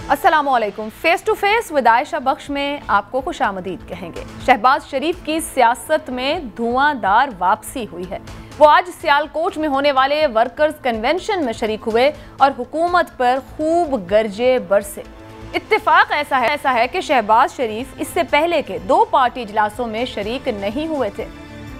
अस्सलामुअलैकुम। Face to face with Ayesha Bakhsh में आपको खुशामदीद कहेंगे। शहबाज शरीफ की सियासत में धुआंधार वापसी हुई है। वो आज सियालकोट में होने वाले वर्कर्स कन्वेंशन में शरीक हुए और हुकूमत पर खूब गरजे बरसे। इत्तेफाक ऐसा है कि शहबाज शरीफ इससे पहले के 2 पार्टी इजलासों में शरीक नहीं हुए थे।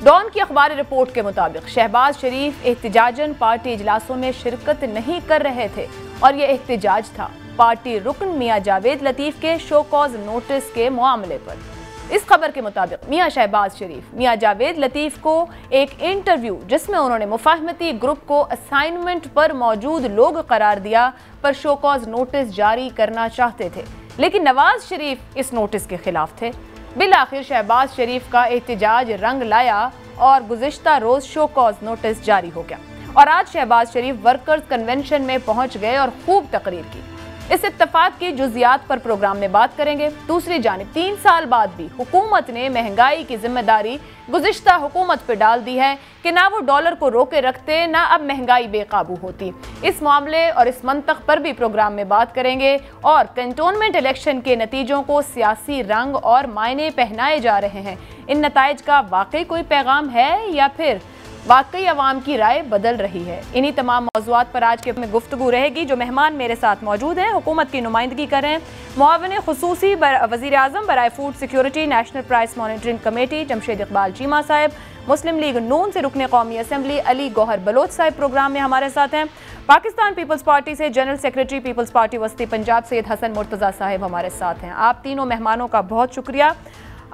डॉन की अखबारी रिपोर्ट के मुताबिक शहबाज शरीफ एहतिजाजन पार्टी इजलासों में शिरकत नहीं कर रहे थे और ये एहतिजाज था पार्टी रुकन मियां जावेद लतीफ के शो कॉज नोटिस के मामले पर। इस खबर के मुताबिक मियां शहबाज शरीफ मियां जावेद लतीफ को एक इंटरव्यू जिसमें उन्होंने मुफाहमती ग्रुप को असाइनमेंट पर मौजूद लोग करार दिया पर शो कॉज नोटिस जारी करना चाहते थे, लेकिन नवाज शरीफ इस नोटिस के खिलाफ थे। बिल आखिर शहबाज शरीफ का एहतिजाज रंग लाया और गुज़िश्ता रोज शो कॉज नोटिस जारी हो गया और आज शहबाज शरीफ वर्कर्स कन्वेंशन में पहुंच गए और खूब तकरीर की। इस इत्तफाक की जुजियात पर प्रोग्राम में बात करेंगे। दूसरी जानिब 3 साल बाद भी हुकूमत ने महंगाई की जिम्मेदारी गुज़िश्ता हुकूमत पर डाल दी है कि ना वो डॉलर को रोके रखते ना अब महंगाई बेकाबू होती। इस मामले और इस मंतक पर भी प्रोग्राम में बात करेंगे और कैंटोनमेंट इलेक्शन के नतीजों को सियासी रंग और मायने पहनाए जा रहे हैं। इन नताइज का वाकई कोई पैगाम है या फिर वाकई अवाम की राय बदल रही है? इन्हीं तमाम मौज़ूआत पर आज के में गुफ्तगू रहेगी। जो मेहमान मेरे साथ मौजूद हैं हुकूमत की नुमाइंदगी करें मुआविन खुसूसी वज़ीर आज़म बराए food security national price monitoring committee Jamshed Iqbal Cheema साहब, मुस्लिम लीग नून से रुकने कौमी असम्बली अली गौहर बलोच साहब प्रोग्राम में हमारे साथ हैं। पाकिस्तान पीपल्स पार्टी से जनरल सेक्रेटरी पीपल्स पार्टी वस्ती पंजाब सैयद हसन मुर्तज़ा साहब हमारे साथ हैं। आप तीनों मेहमानों का बहुत शुक्रिया।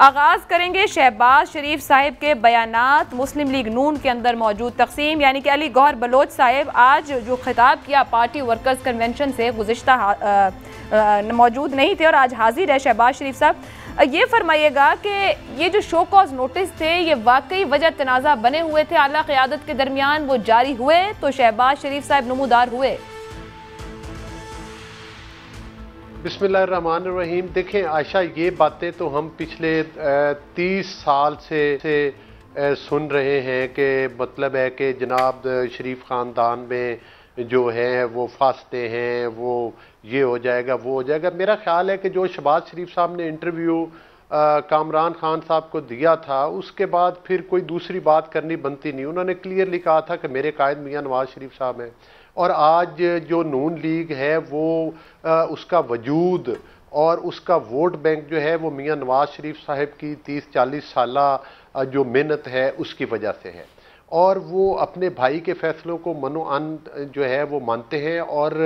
आगाज़ करेंगे शहबाज शरीफ साहिब के बयानात मुस्लिम लीग नून के अंदर मौजूद तकसीम, यानी कि अली गौहर बलोच साहिब आज जो खिताब किया पार्टी वर्कर्स कन्वेंशन से गुज़िश्ता मौजूद नहीं थे और आज हाजिर है शहबाज शरीफ साहब। ये फरमाइएगा कि ये जो शो कॉज नोटिस थे ये वाकई वजह तनाज़ा बने हुए थे आला क़यादत के दरमियान, वो जारी हुए तो शहबाज शरीफ साहब नमूदार हुए? बिस्मिल्लाहिर्रहमानिर्रहीम। देखें आयशा, ये बातें तो हम पिछले 30 साल से सुन रहे हैं कि मतलब है कि जनाब शरीफ ख़ानदान में जो है वो फासते हैं, वो ये हो जाएगा वो हो जाएगा। मेरा ख्याल है कि जो शहबाज शरीफ साहब ने इंटरव्यू कामरान खान साहब को दिया था उसके बाद फिर कोई दूसरी बात करनी बनती नहीं। उन्होंने क्लियरली कहा था कि मेरे कायद मियां नवाज शरीफ साहब हैं और आज जो नून लीग है वो उसका वजूद और उसका वोट बैंक जो है वो मियां नवाज शरीफ साहब की 30-40 साला जो मेहनत है उसकी वजह से है और वो अपने भाई के फैसलों को मनो-अन जो है वो मानते हैं और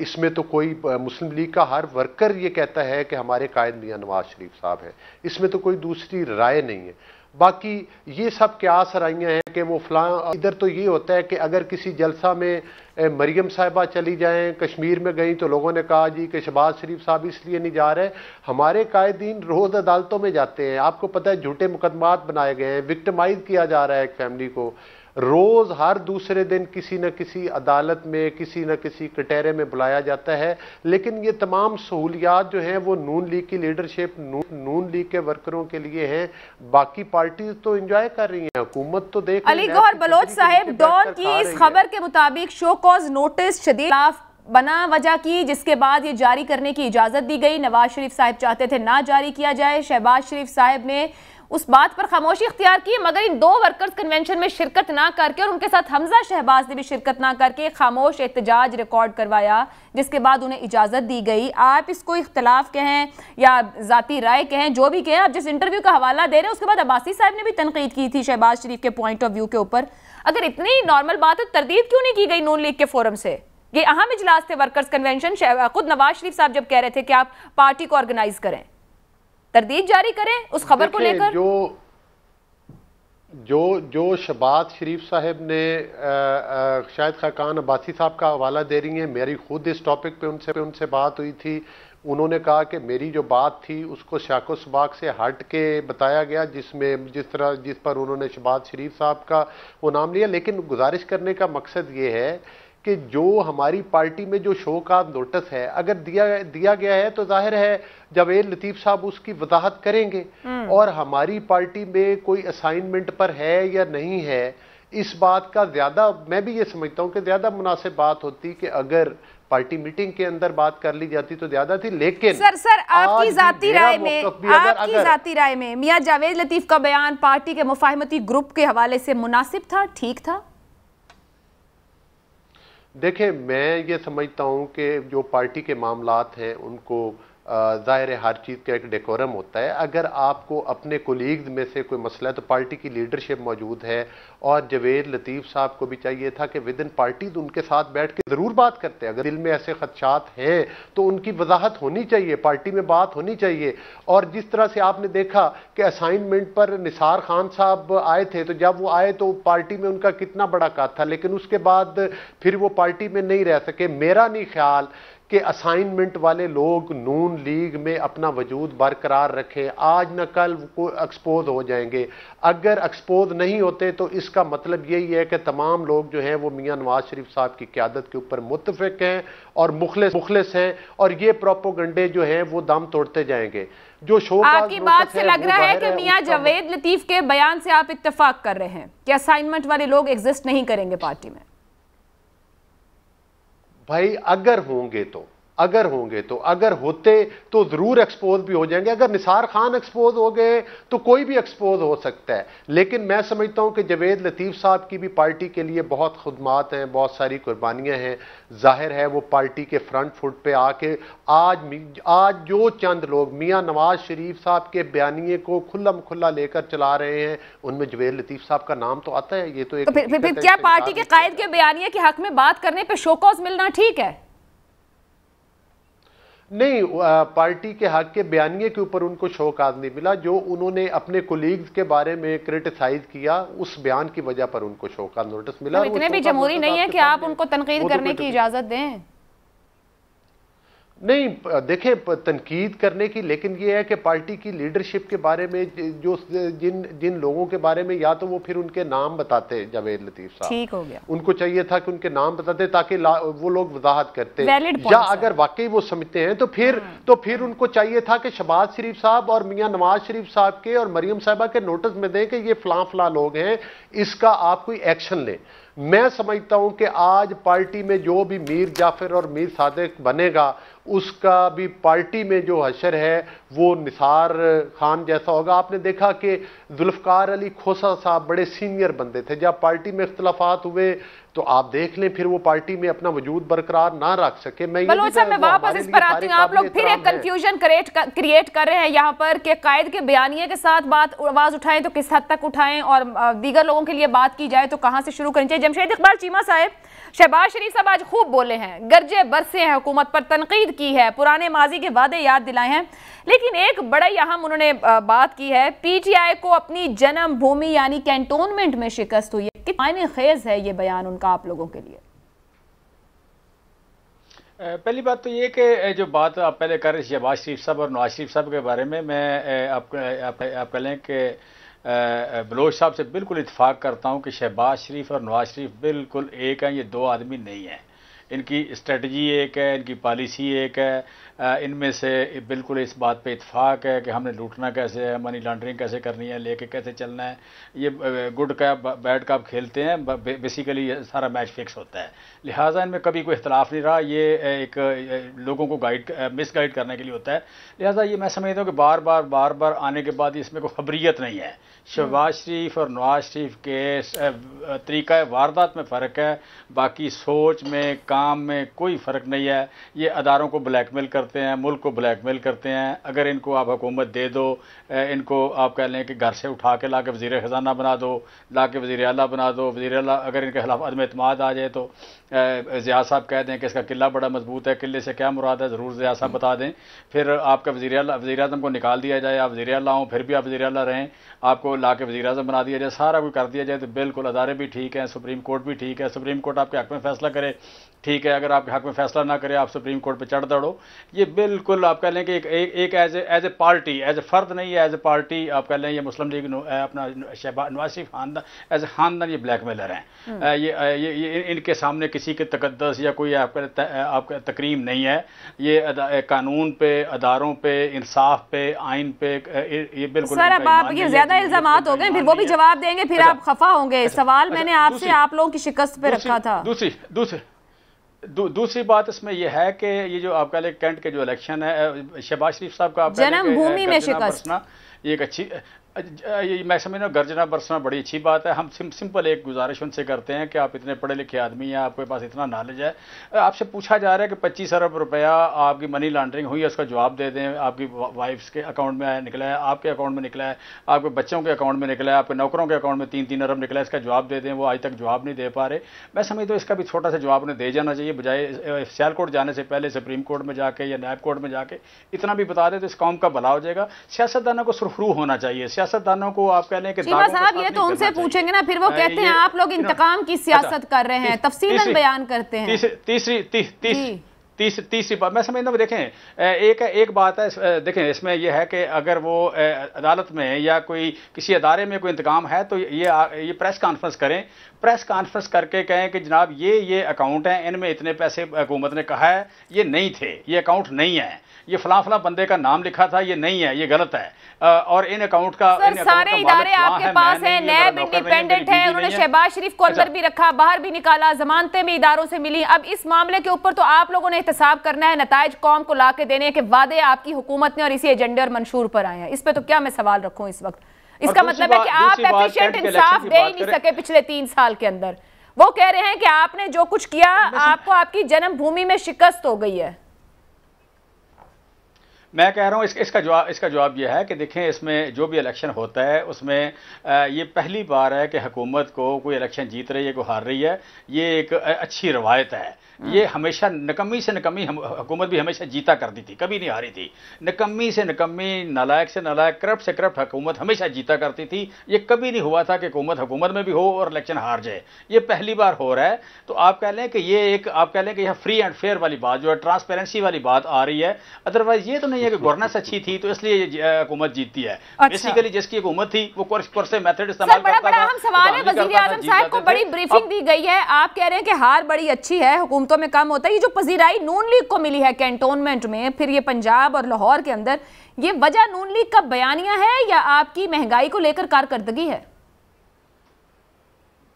इसमें तो कोई मुस्लिम लीग का हर वर्कर ये कहता है कि हमारे कायद मियां नवाज शरीफ साहब हैं, इसमें तो कोई दूसरी राय नहीं है। बाकी ये सब क्या सराइयाँ हैं कि वो फलां, इधर तो ये होता है कि अगर किसी जलसा में मरियम साहिबा चली जाएं, कश्मीर में गई तो लोगों ने कहा जी कि शहबाज शरीफ साहब इसलिए नहीं जा रहे। हमारे कायदीन रोज़ अदालतों में जाते हैं, आपको पता है झूठे मुकदमात बनाए गए हैं, विक्टिमाइज किया जा रहा है एक फैमिली को। रोज़ हर दूसरे दिन किसी न किसी अदालत में किसी न किसी कटहरे में बुलाया जाता है, लेकिन ये तमाम सहूलियात जो हैं वो नून लीग की लीडरशिप नून लीग के वर्करों के लिए हैं। बाकी पार्टी तो एंजॉय कर रही हैं, हुकूमत तो देख। अली गौहर बलोच साहब, डॉन की इस खबर के मुताबिक शो कॉज नोटिस शदीद बना वजह की जिसके बाद ये जारी करने की इजाज़त दी गई। नवाज शरीफ साहब चाहते थे ना जारी किया जाए, शहबाज शरीफ साहब ने उस बात पर खामोशी इख्तियार की, मगर इन 2 वर्कर्स कन्वेंशन में शिरकत ना करके और उनके साथ हमजा शहबाज ने भी शिरकत ना करके खामोश एहतजाज रिकॉर्ड करवाया जिसके बाद उन्हें इजाज़त दी गई। आप इसको इख्तलाफ कहें या ज़ाती राय कहें, जो भी कहें, आप जिस इंटरव्यू का हवाला दे रहे हैं उसके बाद अब्बासी साहब ने भी तनकीद की थी शहबाज शरीफ के पॉइंट ऑफ व्यू के ऊपर। अगर इतनी नॉर्मल बात है तरदीद क्यों नहीं की गई नून लीग के फोरम से? ये अहम इजलास थे वर्कर्स कन्वेंशन, खुद नवाज शरीफ साहब जब कह रहे थे कि आप पार्टी को ऑर्गेनाइज करें, तरदीद जारी करें उस खबर को लेकर। जो शहबाज शरीफ साहब ने शायद खाकान अब्बासी साहब का हवाला दे रही हैं, मेरी खुद इस टॉपिक पे उनसे बात हुई थी। उन्होंने कहा कि मेरी जो बात थी उसको शाको सबाक से हट के बताया गया जिस पर उन्होंने शहबाज शरीफ साहब का वो नाम लिया। लेकिन गुजारिश करने का मकसद ये है कि जो हमारी पार्टी में जो शो का नोटिस है अगर दिया गया है तो जाहिर है जावेद लतीफ़ साहब उसकी वजाहत करेंगे और हमारी पार्टी में कोई असाइनमेंट पर है या नहीं है, इस बात का ज़्यादा मैं भी ये समझता हूँ कि ज़्यादा मुनासिब बात होती कि अगर पार्टी मीटिंग के अंदर बात कर ली जाती तो ज्यादा थी। लेकिन सर आपकी जाती राय में मियां जावेद लतीफ का बयान पार्टी के मुफाहिमती ग्रुप के हवाले से मुनासिब था, ठीक था? देखिए, मैं ये समझता हूं कि जो पार्टी के मामलात हैं उनको ज़ाहिर है हर चीज़ का एक डेकोरम होता है। अगर आपको अपने कोलीग्स में से कोई मसला है तो पार्टी की लीडरशिप मौजूद है, और जवेद लतीफ़ साहब को भी चाहिए था कि विद इन पार्टी तो उनके साथ बैठ के ज़रूर बात करते हैं। अगर दिल में ऐसे खदशात हैं तो उनकी वजाहत होनी चाहिए, पार्टी में बात होनी चाहिए। और जिस तरह से आपने देखा कि असाइनमेंट पर निसार खान साहब आए थे, तो जब वो आए तो पार्टी में उनका कितना बड़ा कद था, लेकिन उसके बाद फिर वो पार्टी में नहीं रह सके। मेरा नहीं ख्याल कि असाइनमेंट वाले लोग नून लीग में अपना वजूद बरकरार रखें, आज न कल वो एक्सपोज हो जाएंगे। अगर एक्सपोज नहीं होते तो इसका मतलब यही है कि तमाम लोग जो हैं वो मियां नवाज शरीफ साहब की क़यादत के ऊपर मुत्तफिक हैं और मुखलिस हैं, और ये प्रोपोगंडे जो हैं वो दम तोड़ते जाएंगे। जो शो आपकी बात से लग रहा है कि मियां जावेद लतीफ के बयान से आप इत्तेफाक कर रहे हैं कि असाइनमेंट वाले लोग एग्जिस्ट नहीं करेंगे पार्टी में। भाई अगर होते तो जरूर एक्सपोज भी हो जाएंगे। अगर निसार खान एक्सपोज हो गए तो कोई भी एक्सपोज हो सकता है। लेकिन मैं समझता हूं कि जवेद लतीफ साहब की भी पार्टी के लिए बहुत खुदमात हैं, बहुत सारी कुर्बानियां हैं। जाहिर है वो पार्टी के फ्रंट फुट पे आके आज जो चंद लोग मियां नवाज शरीफ साहब के बयानिए को खुल्ला लेकर चला रहे हैं, उनमें जवेद लतीफ साहब का नाम तो आता है। ये तो एक फिर क्या पार्टी के कायद के बयानिए के हक में बात करने पे शोकॉज मिलना ठीक है? नहीं, पार्टी के हक के बयानिए के ऊपर उनको शौकाज नहीं मिला। जो उन्होंने अपने कोलीग्स के बारे में क्रिटिसाइज किया, उस बयान की वजह पर उनको शौकाज नोटिस मिला। इतने भी जमहूरी नहीं है कि आप उनको तनकीद करने की इजाजत दें। नहीं, देखें, तनकीद करने की, लेकिन ये है कि पार्टी की लीडरशिप के बारे में जो जिन लोगों के बारे में, या तो वो फिर उनके नाम बताते जावेद लतीफ साहब, ठीक हो गया, उनको चाहिए था कि उनके नाम बताते ताकि वो लोग वजाहत करते, या अगर वाकई वो समझते हैं तो फिर उनको चाहिए था कि शहबाज शरीफ साहब और मियां नवाज शरीफ साहब के और मरियम साहिबा के नोटिस में दें कि ये फलां लोग हैं, इसका आप कोई एक्शन लें। मैं समझता हूं कि आज पार्टी में जो भी मीर जाफर और मीर सादिक बनेगा, उसका भी पार्टी में जो हशर है वो निसार खान जैसा होगा। आपने देखा कि जुल्फकार अली खोसा साहब बड़े सीनियर बंदे थे, जब पार्टी में इख्तलाफात हुए तो आप देख लें फिर वो पार्टी में अपना वजूद बरकरार ना रख सके। मैं वापस इस पर आती हूं। आप लोग फिर एक कंफ्यूजन क्रिएट कर रहे हैं यहाँ पर कि कायद के बयानिए के साथ आवाज उठाएं तो किस हद तक उठाएं, और दीगर लोगों के लिए बात की जाए तो कहां से शुरू करनी चाहिए। जमशेद इकबाल चीमा साहब, शहबाज शरीफ साहब आज खूब बोले हैं, गर्जे बरसे हैं, हुकूमत पर तनकीद की है, पुराने माजी के वादे याद दिलाए हैं, लेकिन एक बड़ा अहम उन्होंने बात की है, पीटीआई को अपनी जन्मभूमि यानी कैंटोनमेंट में शिकस्त हुई है। कितना मायने खेज है ये बयान उनका आप लोगों के लिए? पहली बात तो ये कि जो बात आप पहले कर रहे शहबाज शरीफ साहब और नवाज शरीफ साहब के बारे में, मैं आप कह लें कि बलोच साहब से बिल्कुल इत्तेफाक करता हूं कि शहबाज शरीफ और नवाज शरीफ बिल्कुल एक हैं, ये दो आदमी नहीं हैं। इनकी स्ट्रेटजी एक है, इनकी पॉलिसी एक है। इनमें से बिल्कुल इस बात पे इत्तेफाक है कि हमने लूटना कैसे है, मनी लॉन्ड्रिंग कैसे करनी है, लेके कैसे चलना है। ये गुड कप बैड कप खेलते हैं, बेसिकली सारा मैच फिक्स होता है। लिहाजा इनमें कभी कोई इख्तलाफ नहीं रहा। ये एक लोगों को मिस गाइड करने के लिए होता है। लिहाजा ये मैं समझता हूँ कि बार बार आने के बाद इसमें कोई खबरियत नहीं है। शहबाज शरीफ और नवाज शरीफ के तरीक़ा वारदात में फ़र्क है, बाकी सोच में, काम में कोई फ़र्क नहीं है। ये अदारों को ब्लैकमेल करते हैं, मुल्क को ब्लैकमेल करते हैं। अगर इनको आप हुकूमत दे दो, इनको आप कह लें कि घर से उठा के ला के वज़ीर ख़जाना बना दो, ला के वज़ीर आला बना दो। वज़ीर आला अगर इनके खिलाफ अदम एतमाद आ जाए तो ज़िया साहब कह दें कि इसका किला बड़ा मजबूत है, किले से क्या मुराद है ज़रूर ज़िया साहब बता दें। फिर आपका वज़ीर आज़म को निकाल दिया जाए, आप वज़ीर आला हों, फिर भी आप वज़ीर आला रहें, आपको ला के वज़ीर आज़म बना दिया जाए, सारा कुछ कर दिया जाए तो बिल्कुल अदारे भी ठीक हैं, सुप्रीम कोर्ट भी ठीक है। सुप्रीम कोर्ट आपके हक़ में फ़ैसला करे, ठीक है। अगर आपके हक़ में फ़ैसला ना करे, आप सुप्रीम कोर्ट पे चढ़ दौड़ो। ये बिल्कुल आप कह लें कि एक as a party, as a फ़र्द नहीं है, एज ए पार्टी आप कह लें ये मुस्लिम लीग अपना नवाज शरीफ खानदान एज ए खानदान ये ब्लैकमेलर हैं। ये इनके सामने किसी के तकद्दस या कोई आपका तकरीम नहीं है। ये कानून पे, अदारों पे, इंसाफ पे, आइन पे ये बिल्कुल। सर अब आप ये ज़्यादा इल्ज़ामात हो गए, फिर वो भी जवाब देंगे, फिर आप खफा होंगे। सवाल मैंने आपसे आप लोगों की शिकस्त पे रखा था। दूसरी दूसरी बात इसमें यह है कि ये जो आपका कैंट के जो इलेक्शन है, शहबाज शरीफ साहब का जन्मभूमि में शिकस्त, ये एक अच्छी, मैं समझना गर्जना बरसना बड़ी अच्छी बात है। हम सिंपल एक गुजारिश उनसे करते हैं कि आप इतने पढ़े लिखे आदमी हैं, आपके पास इतना नॉलेज है, आपसे पूछा जा रहा है कि 25 अरब रुपया आपकी मनी लॉन्ड्रिंग हुई है, उसका जवाब दे दें। आपकी वाइफ्स के अकाउंट में निकला है, आपके अकाउंट में निकला है, आपके बच्चों के अकाउंट में निकला है, आपके नौकरों के अकाउंट में 3-3 अरब निकला है, इसका जवाब दे दें। वो आज तक जवाब नहीं दे पा रहे। मैं समझता हूँ इसका भी छोटा सा जवाब उन्हें दे जाना चाहिए, बजाय सियालकोट जाने से पहले सुप्रीम कोर्ट में जाके या नायब कोर्ट में जाके इतना भी बता दे तो इस कौम का भला हो जाएगा। सियासतदानों को सुरखरू होना चाहिए, सियासतदानों को आप कह लें कि चीमा साहब ये तो उनसे पूछेंगे ना, फिर वो कहते हैं आप लोग इंतकाम की सियासत कर रहे हैं, तफसीलन बयान करते हैं। तीसरी बात मैं समझता हूँ, देखें एक बात है, देखें इसमें यह है कि अगर वो अदालत में या कोई किसी अदारे में कोई इंतकाम है तो ये प्रेस कॉन्फ्रेंस करें, प्रेस कॉन्फ्रेंस करके कहें कि जनाब ये अकाउंट हैं, इनमें इतने पैसे हुकूमत ने कहा है ये नहीं थे, ये अकाउंट नहीं है, ये फलां बंदे का नाम लिखा था, ये नहीं है, ये गलत है, और इन अकाउंट का सारे इदारे आपके पास हैं, नैब इंडिपेंडेंट है, उन्होंने शहबाज शरीफ को अंदर भी रखा, बाहर भी निकाला, जमानतें भी इदारों से मिली। अब इस मामले के ऊपर तो आप लोगों ने एहतसाब करना है, नताइज कौम को ला के देने के वादे आपकी हुकूमत ने और इसी एजेंडे और मंशूर पर आए हैं। इस पे तो क्या मैं सवाल रखूं इस वक्त? इसका मतलब है कि आप एफिशिएंट इंसाफ दे ही नहीं सके पिछले 3 साल के अंदर। वो कह रहे हैं कि आपने जो कुछ किया, आपको आपकी जन्मभूमि में शिकस्त हो गई है। मैं कह रहा हूँ इसका जवाब यह है कि देखें, इसमें जो भी इलेक्शन होता है उसमें ये पहली बार है कि हुकूमत को कोई इलेक्शन जीत रही है, कोई हार रही है। ये एक अच्छी रवायत है। ये हमेशा निकम्मी से निकम्मी हुकूमत भी हमेशा जीता करती थी, कभी नहीं हारी थी। निकम्मी से निकम्मी, नालायक से नालायक, करप्ट से करप्ट हुकूमत हमेशा जीता करती थी। ये कभी नहीं हुआ था कि हुकूमत में भी हो और इलेक्शन हार जाए। ये पहली बार हो रहा है। तो आप कह लें कि यह फ्री एंड फेयर वाली बात जो है, ट्रांसपेरेंसी वाली बात आ रही है। अदरवाइज ये तो नहीं है कि गवर्नेंस अच्छी थी तो इसलिए हुकूमत जीतती है। बेसिकली जिसकी हुकूमत थी वो कोर्स मेथड इस्तेमाल करता था। बड़ा अहम सवाल है, वज़ीर आज़म साहब को बड़ी ब्रीफिंग दी गई है, आप कह रहे हैं कि हार बड़ी अच्छी है, हुकूमतों में कम होता है। ये जो पजीराई नून लीग को मिली है कैंटोनमेंट में, फिर ये पंजाब और लाहौर के अंदर, ये वजह नून लीग का बयानिया है या आपकी महंगाई को लेकर कारकर्दगी है?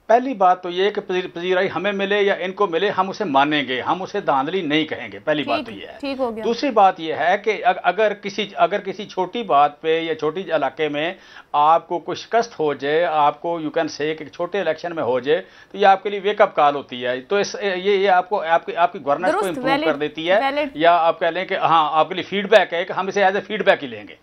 पहली बात तो ये कि पजीराई हमें मिले या इनको मिले, हम उसे मानेंगे, हम उसे धांधली नहीं कहेंगे। पहली बात तो ये है। ठीक हो गया। दूसरी बात ये है कि अगर किसी छोटी बात पे या छोटी इलाके में आपको कुछ शिकस्त हो जाए, आपको यू कैन से कि छोटे इलेक्शन में हो जाए, तो ये आपके लिए वेकअप कॉल होती है। तो ये आपको आपकी गवर्नेंस को इम्प्रूव कर देती है, या आप कह लें कि हाँ आपके लिए फीडबैक है कि हम इसे एज ए फीडबैक ही लेंगे।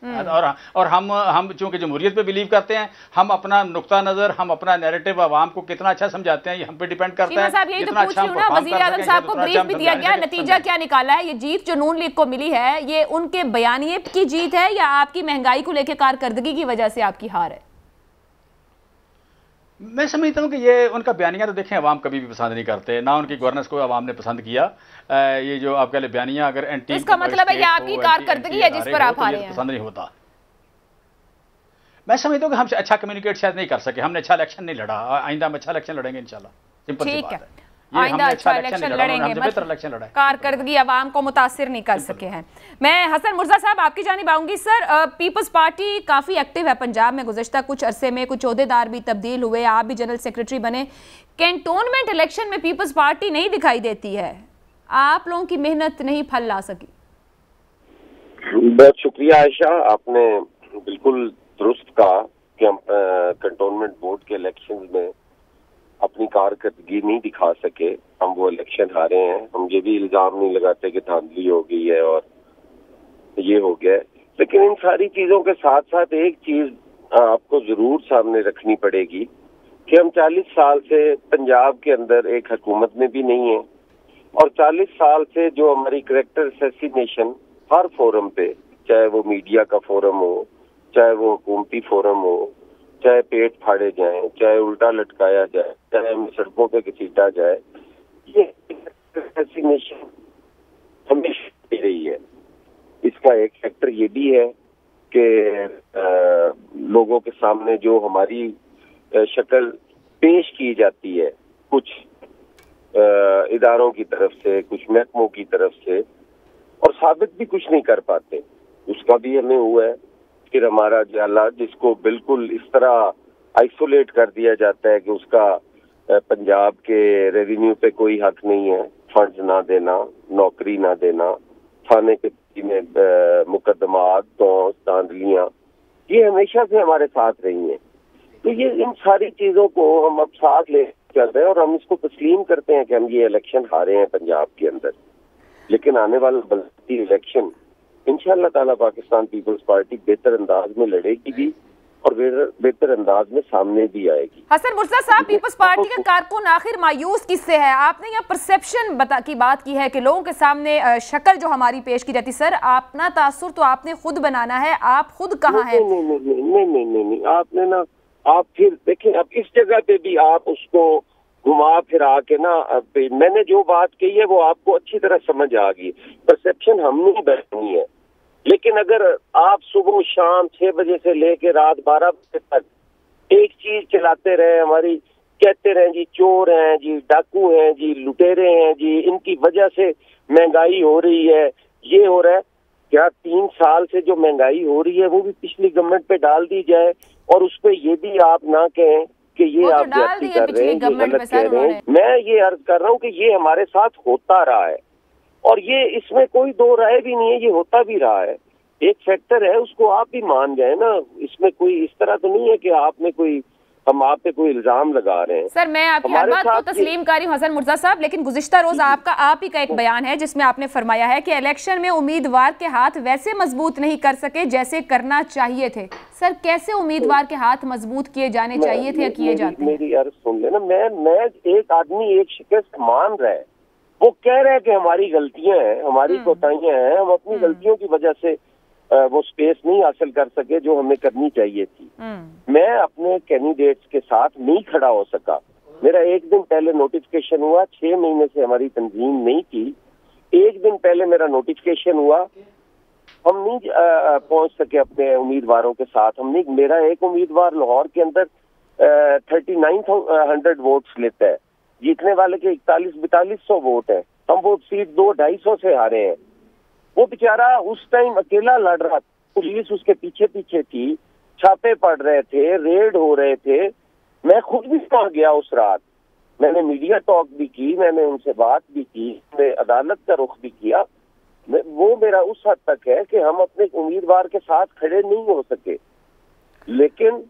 और हम चूंकि जमहूरियत पे बिलीव करते हैं, हम अपना नुक्ता नजर, हम अपना नैरेटिव आवाम को कितना अच्छा समझाते हैं ये हम पे डिपेंड करता है। यही तो पूछ रही हूं ना, वज़ीर आज़म साहब को ब्रीफ भी दिया गया, नतीजा क्या निकाला है? ये जीत जो नून लीग को मिली है, ये उनके बयानिए की जीत है या आपकी महंगाई को लेकर कारकर्दगी की वजह से आपकी हार है? मैं समझता हूं कि ये उनका बयानिया तो देखें अवाम कभी भी पसंद नहीं करते, ना उनकी गवर्नेंस को अवाम ने पसंद किया। ये जो आप कह ले बयानिया अगर एंटी, इसका मतलब है ये आपकी कारकर्दगी है जिस पर आप हारे हैं। पसंद नहीं होता। मैं समझता हूँ कि हमसे अच्छा कम्युनिकेट शायद नहीं कर सके, हमने अच्छा इलेक्शन नहीं लड़ा। आइंदा हम अच्छा इलेक्शन लड़ेंगे इंशाल्लाह। सिंपल सी बात है। आइंदा अच्छा इलेक्शन लड़ेंगे, कारकर्दगी अवाम को मुतासिर नहीं कर सके हैं। मैं हसन मुर्जा साहब आपकी जानिब आऊंगी। सर, पीपल्स पार्टी काफ़ी एक्टिव है पंजाब में, गुज़श्ता कुछ अरसे में कुछ ओहदेदार भी तब्दील हुए, आप भी जनरल सेक्रेटरी बने। कैंटोनमेंट इलेक्शन में पीपल्स पार्टी नहीं दिखाई देती है, आप लोगों की मेहनत नहीं फल ला सकी। बहुत शुक्रिया आयशा, आपने बिल्कुल दुरुस्त कहा कि हम कैंटोनमेंट बोर्ड के इलेक्शंस में अपनी कारकर्दगी नहीं दिखा सके, हम वो इलेक्शन हारे हैं। हम ये भी इल्जाम नहीं लगाते कि धांधली हो गई है और ये हो गया है। लेकिन इन सारी चीजों के साथ साथ एक चीज आपको जरूर सामने रखनी पड़ेगी कि हम 40 साल से पंजाब के अंदर एक हुकूमत में भी नहीं है, और 40 साल से जो हमारी करैक्टर असैसिनेशन हर फोरम पे, चाहे वो मीडिया का फोरम हो, चाहे वो हुकूमती फोरम हो, चाहे पेट फाड़े जाएं, चाहे उल्टा लटकाया जाए, चाहे सड़कों पे घसीटा जाए, ये असैसिनेशन हमेशा रही है। इसका एक फैक्टर ये भी है कि लोगों के सामने जो हमारी शक्ल पेश की जाती है कुछ इदारों की तरफ से, कुछ महकमों की तरफ से, और साबित भी कुछ नहीं कर पाते, उसका भी हमें हुआ है। फिर हमारा जाला जिसको बिल्कुल इस तरह आइसोलेट कर दिया जाता है कि उसका पंजाब के रेवेन्यू पे कोई हक नहीं है, फंड्स ना देना, नौकरी ना देना, थाने के में मुकदमात, धांधलियां, ये हमेशा से हमारे साथ रही हैं। तो ये इन सारी चीजों को हम अब साथ ले चल रहे हैं और हम इसको तस्लीम करते हैं कि हम ये इलेक्शन हारे हैं पंजाब के अंदर, लेकिन आने वाला बल्कि इलेक्शन इंशाअल्लाह ताला पाकिस्तान पीपल्स पार्टी बेहतर अंदाज में लड़ेगी भी और बेहतर अंदाज में सामने भी आएगी। हसन मुर्तजा साहब, पीपल्स पार्टी का कारकुन आखिर मायूस किससे है? आपने यहाँ परसेप्शन की बात की है कि लोगों के सामने शक्ल जो हमारी पेश की जाती। सर, अपना तासुर तो आपने खुद बनाना है, आप खुद कहाँ हैं? नहीं, आपने ना, आप फिर देखें, अब इस जगह पे भी आप उसको घुमा फिरा के ना, मैंने जो बात कही है वो आपको अच्छी तरह समझ आ गई। परसेप्शन हमने बनानी है, लेकिन अगर आप सुबह शाम 6 बजे से लेके रात 12 बजे तक एक चीज चलाते रहे, हमारी कहते रहे जी चोर हैं जी, डाकू हैं जी, लुटेरे हैं जी, इनकी वजह से महंगाई हो रही है, ये हो रहा है, क्या 3 साल से जो महंगाई हो रही है वो भी पिछली गवर्नमेंट पे डाल दी जाए और उस पर ये भी आप ना कहें कि ये आप ज्यादती कर रहे हैं, गलत कह रहे हैं। मैं ये अर्ज कर रहा हूँ कि ये हमारे साथ होता रहा है और ये इसमें कोई दो राय भी नहीं है, ये होता भी रहा है। एक फैक्टर है, उसको आप भी मान जाए ना, इसमें कोई इस तरह तो नहीं है कि आपने कोई, हम आप पे कोई इल्जाम लगा रहे हैं। सर, मैं आपकी हर बात को तस्लीम कर रही हूँ हसन मुर्तजा साहब, लेकिन गुज़िश्ता रोज आप ही का एक बयान है जिसमें आपने फरमाया है कि इलेक्शन में उम्मीदवार के हाथ वैसे मजबूत नहीं कर सके जैसे करना चाहिए थे। सर, कैसे उम्मीदवार के हाथ मजबूत किए जाने चाहिए थे या किए जाते हैं? मेरी अर्ज सुन लेना, मैं एक आदमी एक शिकस्त मान रहा है, वो कह रहा है कि हमारी गलतियां हैं, हमारी कोताहियां हैं, हम अपनी गलतियों की वजह से वो स्पेस नहीं हासिल कर सके जो हमें करनी चाहिए थी। मैं अपने कैंडिडेट्स के साथ नहीं खड़ा हो सका। मेरा एक दिन पहले नोटिफिकेशन हुआ, 6 महीने से हमारी तंजीम नहीं की, एक दिन पहले मेरा नोटिफिकेशन हुआ, हम नहीं पहुंच सके अपने उम्मीदवारों के साथ। हम नहीं, मेरा एक उम्मीदवार लाहौर के अंदर 3900 वोट्स लेता है, जीतने वाले के 41-4200 वोट है, हम वोट सीट 200-250 से हारे हैं। वो बेचारा उस टाइम अकेला लड़ रहा था, पुलिस उसके पीछे पीछे थी, छापे पड़ रहे थे, रेड हो रहे थे। मैं खुद भी वहां गया उस रात, मैंने मीडिया टॉक भी की, मैंने उनसे बात भी की, मैं अदालत का रुख भी किया। वो मेरा उस हद तक है कि हम अपने उम्मीदवार के साथ खड़े नहीं हो सके, लेकिन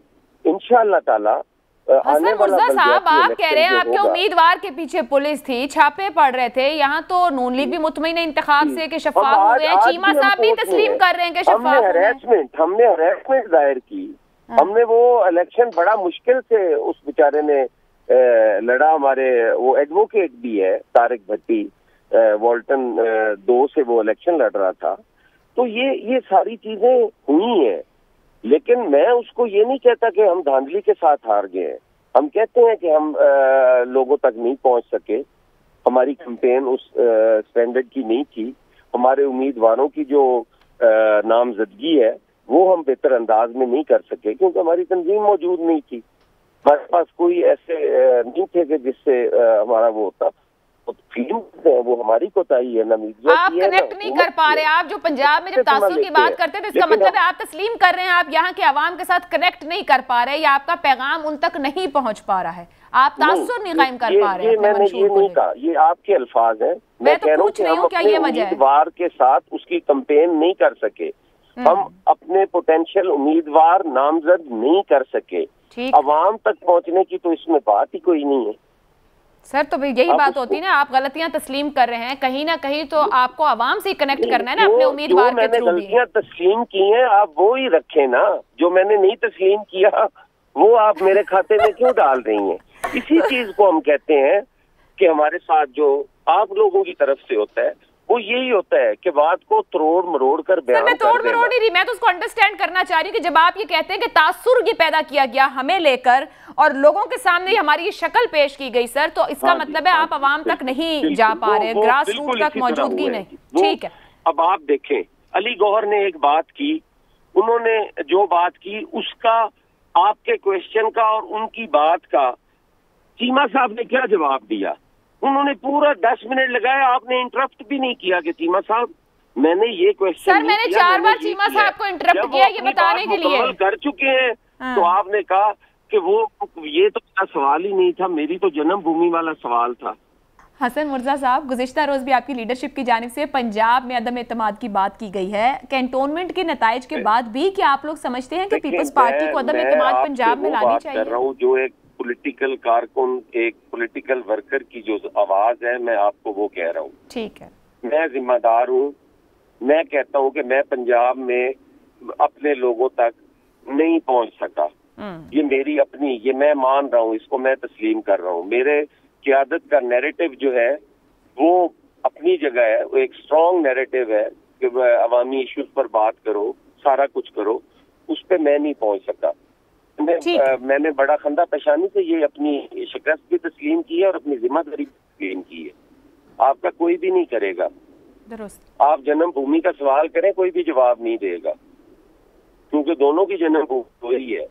इंशाअल्लाह ताला हसन मुर्तजा साहब, आप कह रहे हैं आपके उम्मीदवार के पीछे पुलिस थी, छापे पड़ रहे थे, यहाँ तो नून लीग भी मुतमईन है इंतखाब से कि शफाफ हुए हैं, चीमा साहब भी तस्लीम कर रहे हैं कि शफाफ हुए। हमने हरेसमेंट दायर की, हमने वो इलेक्शन बड़ा मुश्किल से उस बेचारे ने लड़ा। हमारे वो एडवोकेट भी है तारिक भट्टी, वॉल्टन 2 से वो इलेक्शन लड़ रहा था। तो ये सारी चीजें हुई हैं, लेकिन मैं उसको ये नहीं कहता कि हम धांधली के साथ हार गए हैं। हम कहते हैं कि हम लोगों तक नहीं पहुंच सके, हमारी कैंपेन उस स्टैंडर्ड की नहीं थी, हमारे उम्मीदवारों की जो नामजदगी है वो हम बेहतर अंदाज में नहीं कर सके क्योंकि हमारी तंजीम मौजूद नहीं थी, हमारे पास कोई ऐसे नहीं थे कि जिससे हमारा वो होता। फिल्म वो हमारी कोताही है ना, मीडिया आप कनेक्ट नहीं कर पा रहे। आप जो पंजाब में जब तासुर की बात करते थे, इसका मतलब है आप तस्लीम कर रहे हैं आप यहाँ के अवाम के साथ कनेक्ट नहीं कर पा रहे या आपका पैगाम उन तक नहीं पहुँच पा रहा है, आप तासुर नहीं कायम कर पा रहे हैं। मैंने ये नहीं कहा, ये आपके अल्फाज हैं। मैं तो पूछ रही हूँ क्या ये वजह है? उम्मीदवार के साथ उसकी कैंपेन नहीं कर सके, हम अपने पोटेंशियल उम्मीदवार नामजद नहीं कर सके, अवाम तक पहुँचने की तो इसमें बात ही कोई नहीं है। सर, तो यही बात होती है ना, आप गलतियां तस्लीम कर रहे हैं, कहीं ना कहीं तो आपको आवाम से कनेक्ट करना है ना अपने उम्मीदवार के थ्रू। गलतियां तस्लीम की हैं, आप वो ही रखें ना, जो मैंने नहीं तस्लीम किया वो आप मेरे खाते में क्यों डाल रही हैं? इसी चीज को हम कहते हैं कि हमारे साथ जो आप लोगों की तरफ से होता है वो यही होता है कि बात को तोड़ मरोड़ कर बयान मैं तोड़ मरोड़ नहीं रही, मैं तो उसको अंडरस्टैंड करना चाह रही हूँ कि जब आप ये कहते हैं कि तासुर ये पैदा किया गया हमें लेकर और लोगों के सामने हमारी ये शक्ल पेश की गई सर, तो इसका मतलब है आप आवाम तक नहीं जा पा रहे, ग्रास रूट तक मौजूदगी नहीं। ठीक है, अब आप देखें, अली गौहर ने एक बात की, उन्होंने जो बात की उसका आपके क्वेश्चन का और उनकी बात का चीमा साहब ने क्या जवाब दिया? उन्होंने पूरा 10 मिनट लगाए, आपने इंटरप्ट भी नहीं किया कि चीमा साहब मैंने ये क्वेश्चन सर मैंने 4 बार चीमा साहब को इंटरप्ट किया ये बताने के लिए कर चुके हैं। तो आपने कहा कि वो ये तो मेरा सवाल ही नहीं था, मेरी तो जन्मभूमि वाला सवाल था। हसन मुर्जा साहब, गुज़िश्ता रोज भी आपकी लीडरशिप की जानिब से पंजाब में अदम एतमाद की बात की गई है। कैंटोनमेंट के नताइज के बाद भी क्या आप लोग समझते हैं कि पीपल्स पार्टी को अदम एतमाद पंजाब में लानी चाहिए? कर रहा हूँ जो एक पॉलिटिकल कारकुन, एक पॉलिटिकल वर्कर की जो आवाज है, मैं आपको वो कह रहा हूँ। ठीक है, मैं जिम्मेदार हूँ। मैं कहता हूँ कि मैं पंजाब में अपने लोगों तक नहीं पहुंच सका। ये मेरी अपनी, ये मैं मान रहा हूँ, इसको मैं तस्लीम कर रहा हूँ। मेरे क़यादत का नैरेटिव जो है वो अपनी जगह है, वो एक स्ट्रॉन्ग नैरेटिव है कि अवामी इश्यूज पर बात करो, सारा कुछ करो, उस पर मैं नहीं पहुंच सका। मैंने बड़ा खंदा पेशानी से ये अपनी शिकस्त भी तस्लीम की है और अपनी जिम्मेदारी तस्लीम की है। आपका कोई भी नहीं करेगा। आप जन्मभूमि का सवाल करें, कोई भी जवाब नहीं देगा, क्योंकि दोनों की जन्मभूमि वही है।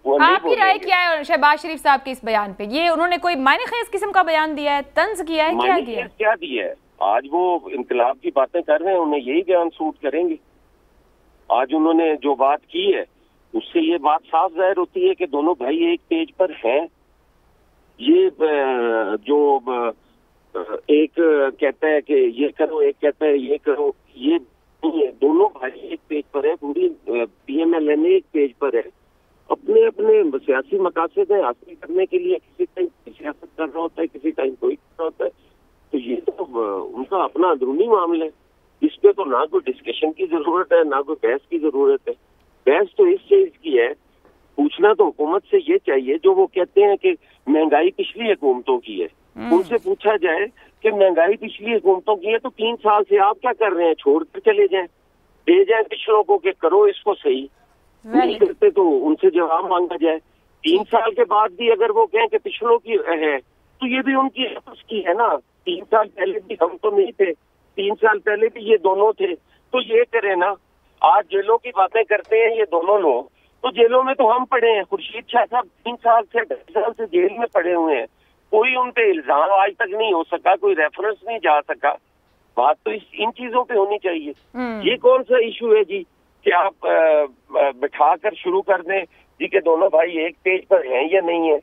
आपकी राय क्या है शहबाज शरीफ साहब के इस बयान पे? ये उन्होंने कोई मायने खेज किस्म का बयान दिया है, तंज किया है, क्या किया है? क्या दिया है? आज वो इनकलाब की बातें कर रहे हैं, उन्हें यही बयान सूट करेंगे। आज उन्होंने जो बात की है उससे ये बात साफ जाहिर होती है कि दोनों भाई एक पेज पर हैं। ये जो एक कहता है कि ये करो, एक कहता है ये करो, ये नहीं है। दोनों भाई एक पेज पर है, पूरी PMLN एक पेज पर है। अपने अपने सियासी मकासद हासिल करने के लिए किसी टाइम सियासत कर रहा होता है, किसी टाइम कोई कर रहा होता है। तो ये तो उनका अपना अंदरूनी मामला है। इस पे तो ना कोई डिस्कशन की जरूरत है, ना कोई बहस की जरूरत है। बहस तो इस चीज की है, पूछना तो हुकूमत से ये चाहिए जो वो कहते हैं कि महंगाई पिछली हुकूमतों की है। उनसे पूछा जाए कि महंगाई पिछली हुकूमतों की है तो 3 साल से आप क्या कर रहे हैं? छोड़कर चले जाएं, दे जाएं पिछलों को कि करो इसको सही। नहीं करते तो उनसे जवाब मांगा जाए। 3 साल के बाद भी अगर वो कहें कि पिछलों की है तो ये भी उनकी आपस की है ना। 3 साल पहले भी हम तो नहीं थे, 3 साल पहले भी ये दोनों थे, तो ये करें ना। आज जेलों की बातें करते हैं ये दोनों लोग, तो जेलों में तो हम पड़े हैं। खुर्शीद शाह साहब 3 साल से 2.5 साल से जेल में पड़े हुए हैं। कोई उन पे इल्जाम आज तक नहीं हो सका, कोई रेफरेंस नहीं जा सका। बात तो इन चीजों पे होनी चाहिए। ये कौन सा इशू है जी कि आप बिठा कर शुरू कर दें जी के दोनों भाई एक पेज पर हैं या नहीं है?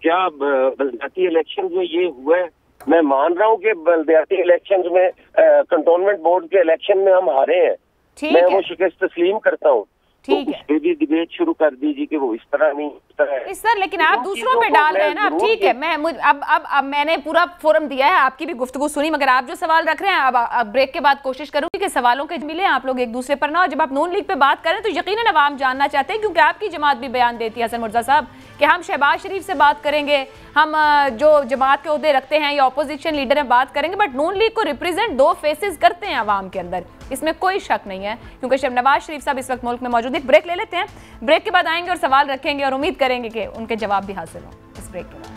क्या बलदियाती इलेक्शन में ये हुआ है? मैं मान रहा हूँ कि बलदियाती इलेक्शन में कंटोनमेंट बोर्ड के इलेक्शन में हम हारे हैं, मैं वो शिकस्त तस्लीम करता हूँ। ठीक है, भी डिबेट शुरू कर दीजिए कि वो इस तरह नहीं, इस तरह है। सर लेकिन आप दूसरों पे डाल रहे हैं ना। अब ठीक है, मैं अब मैंने पूरा फोरम दिया है, आपकी भी गुफ्तगू सुनी, मगर आप जो सवाल रख रहे हैं अब ब्रेक के बाद कोशिश करूंगी कि सवालों के मिले आप लोग एक दूसरे पर ना। और जब आप नून लीग पे बात करें तो यकीनन अवाम जानना चाहते हैं, क्योंकि आपकी जमात भी बयान देती है हसन मुर्जा साहब कि हम शहबाज शरीफ से बात करेंगे, हम जो जमात के ओहदे रखते हैं या अपोजिशन लीडर में बात करेंगे, बट नून लीग को रिप्रेजेंट 2 फेसेस करते हैं अवाम के अंदर, इसमें कोई शक नहीं है। क्योंकि नवाज शरीफ साहब इस वक्त मुल्क में मौजूद। एक ब्रेक ले लेते हैं, ब्रेक के बाद आएंगे और सवाल रखेंगे और उम्मीद करेंगे कि उनके जवाब भी हासिल हो इस ब्रेक के बाद।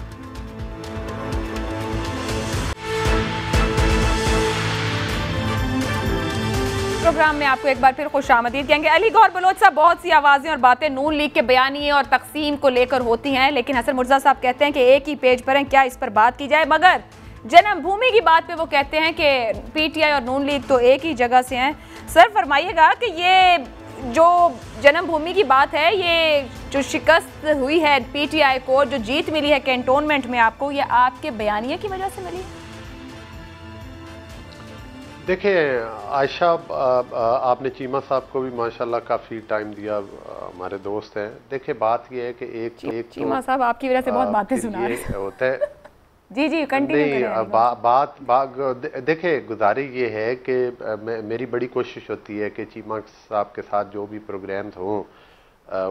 प्रोग्राम में आपको एक बार फिर खुशामदीद कहेंगे। अली गौर बलोच साहब, बहुत सी आवाजें और बातें नून लीग के बयानिए और तकसीम को लेकर होती हैं, लेकिन हसन मुर्जा साहब कहते हैं कि एक ही पेज पर हैं, क्या इस पर बात की जाए? मगर जन्मभूमि की बात पे वो कहते हैं कि PTI और नून लीग तो एक ही जगह से हैं। सर फरमाइएगा कि ये जो जन्मभूमि की बात है, ये जो शिकस्त हुई है PTI को, जो जीत मिली है कैंटोनमेंट में आपको, ये आपके बयानिए की वजह से मिली है? देखिए आयशा, आपने चीमा साहब को भी माशाल्लाह काफ़ी टाइम दिया, हमारे दोस्त हैं। देखिए बात ये है कि एक चीमा साहब आपकी वजह से बहुत बातें सुना रहे होता है। जी कंटिन्यू करें। बात देखिए, गुजारी ये है कि मेरी बड़ी कोशिश होती है कि चीमा साहब के साथ जो भी प्रोग्राम्स हों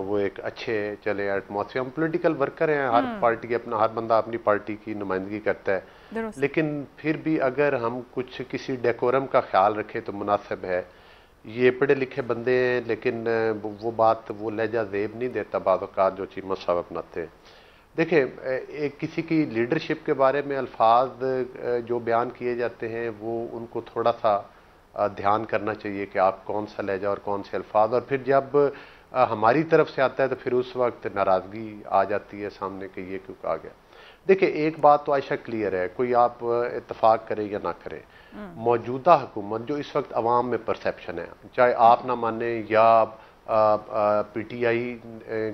वो एक अच्छे चले, एटमॉस्फेयर। हम पॉलिटिकल वर्कर हैं, हर पार्टी अपना, हर बंदा अपनी पार्टी की नुमाइंदगी करता है, लेकिन फिर भी अगर हम कुछ किसी डेकोरम का ख्याल रखें तो मुनासिब है। ये पढ़े लिखे बंदे हैं, लेकिन वो बात, वो लहजा ज़ेब नहीं देता बाद औक़ात जो चीमा साहब अपनाते हैं। देखिए, एक किसी की लीडरशिप के बारे में अल्फाज जो बयान किए जाते हैं वो उनको थोड़ा सा ध्यान करना चाहिए कि आप कौन सा लहजा और कौन से अल्फाज, और फिर जब हमारी तरफ से आता है तो फिर उस वक्त नाराज़गी आ जाती है सामने कि ये क्यों कहा गया। देखिए एक बात तो आयशा क्लियर है, कोई आप इत्तफाक करे या ना करे, मौजूदा हुकूमत जो इस वक्त अवाम में परसेप्शन है, चाहे आप ना माने या PTI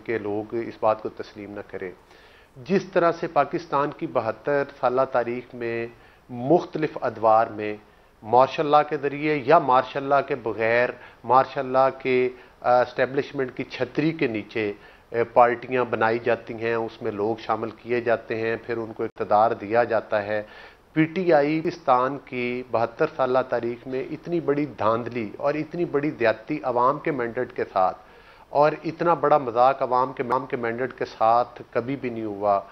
के लोग इस बात को तस्लीम ना करें, जिस तरह से पाकिस्तान की 72 साल तारीख में मुख्तलिफ अदवार में मार्शल लॉ के ज़रिए या मार्शल लॉ के बगैर, मार्शल लॉ के एस्टेब्लिशमेंट की छतरी के नीचे पार्टियां बनाई जाती हैं, उसमें लोग शामिल किए जाते हैं, फिर उनको इक़्तिदार दिया जाता है। पीटीआई पाकिस्तान की 72 साल तारीख में इतनी बड़ी धांधली और इतनी बड़ी ज़्यादती अवाम के मैंडेट के साथ और इतना बड़ा मजाक अवाम के मैंडेट के साथ कभी भी नहीं हुआ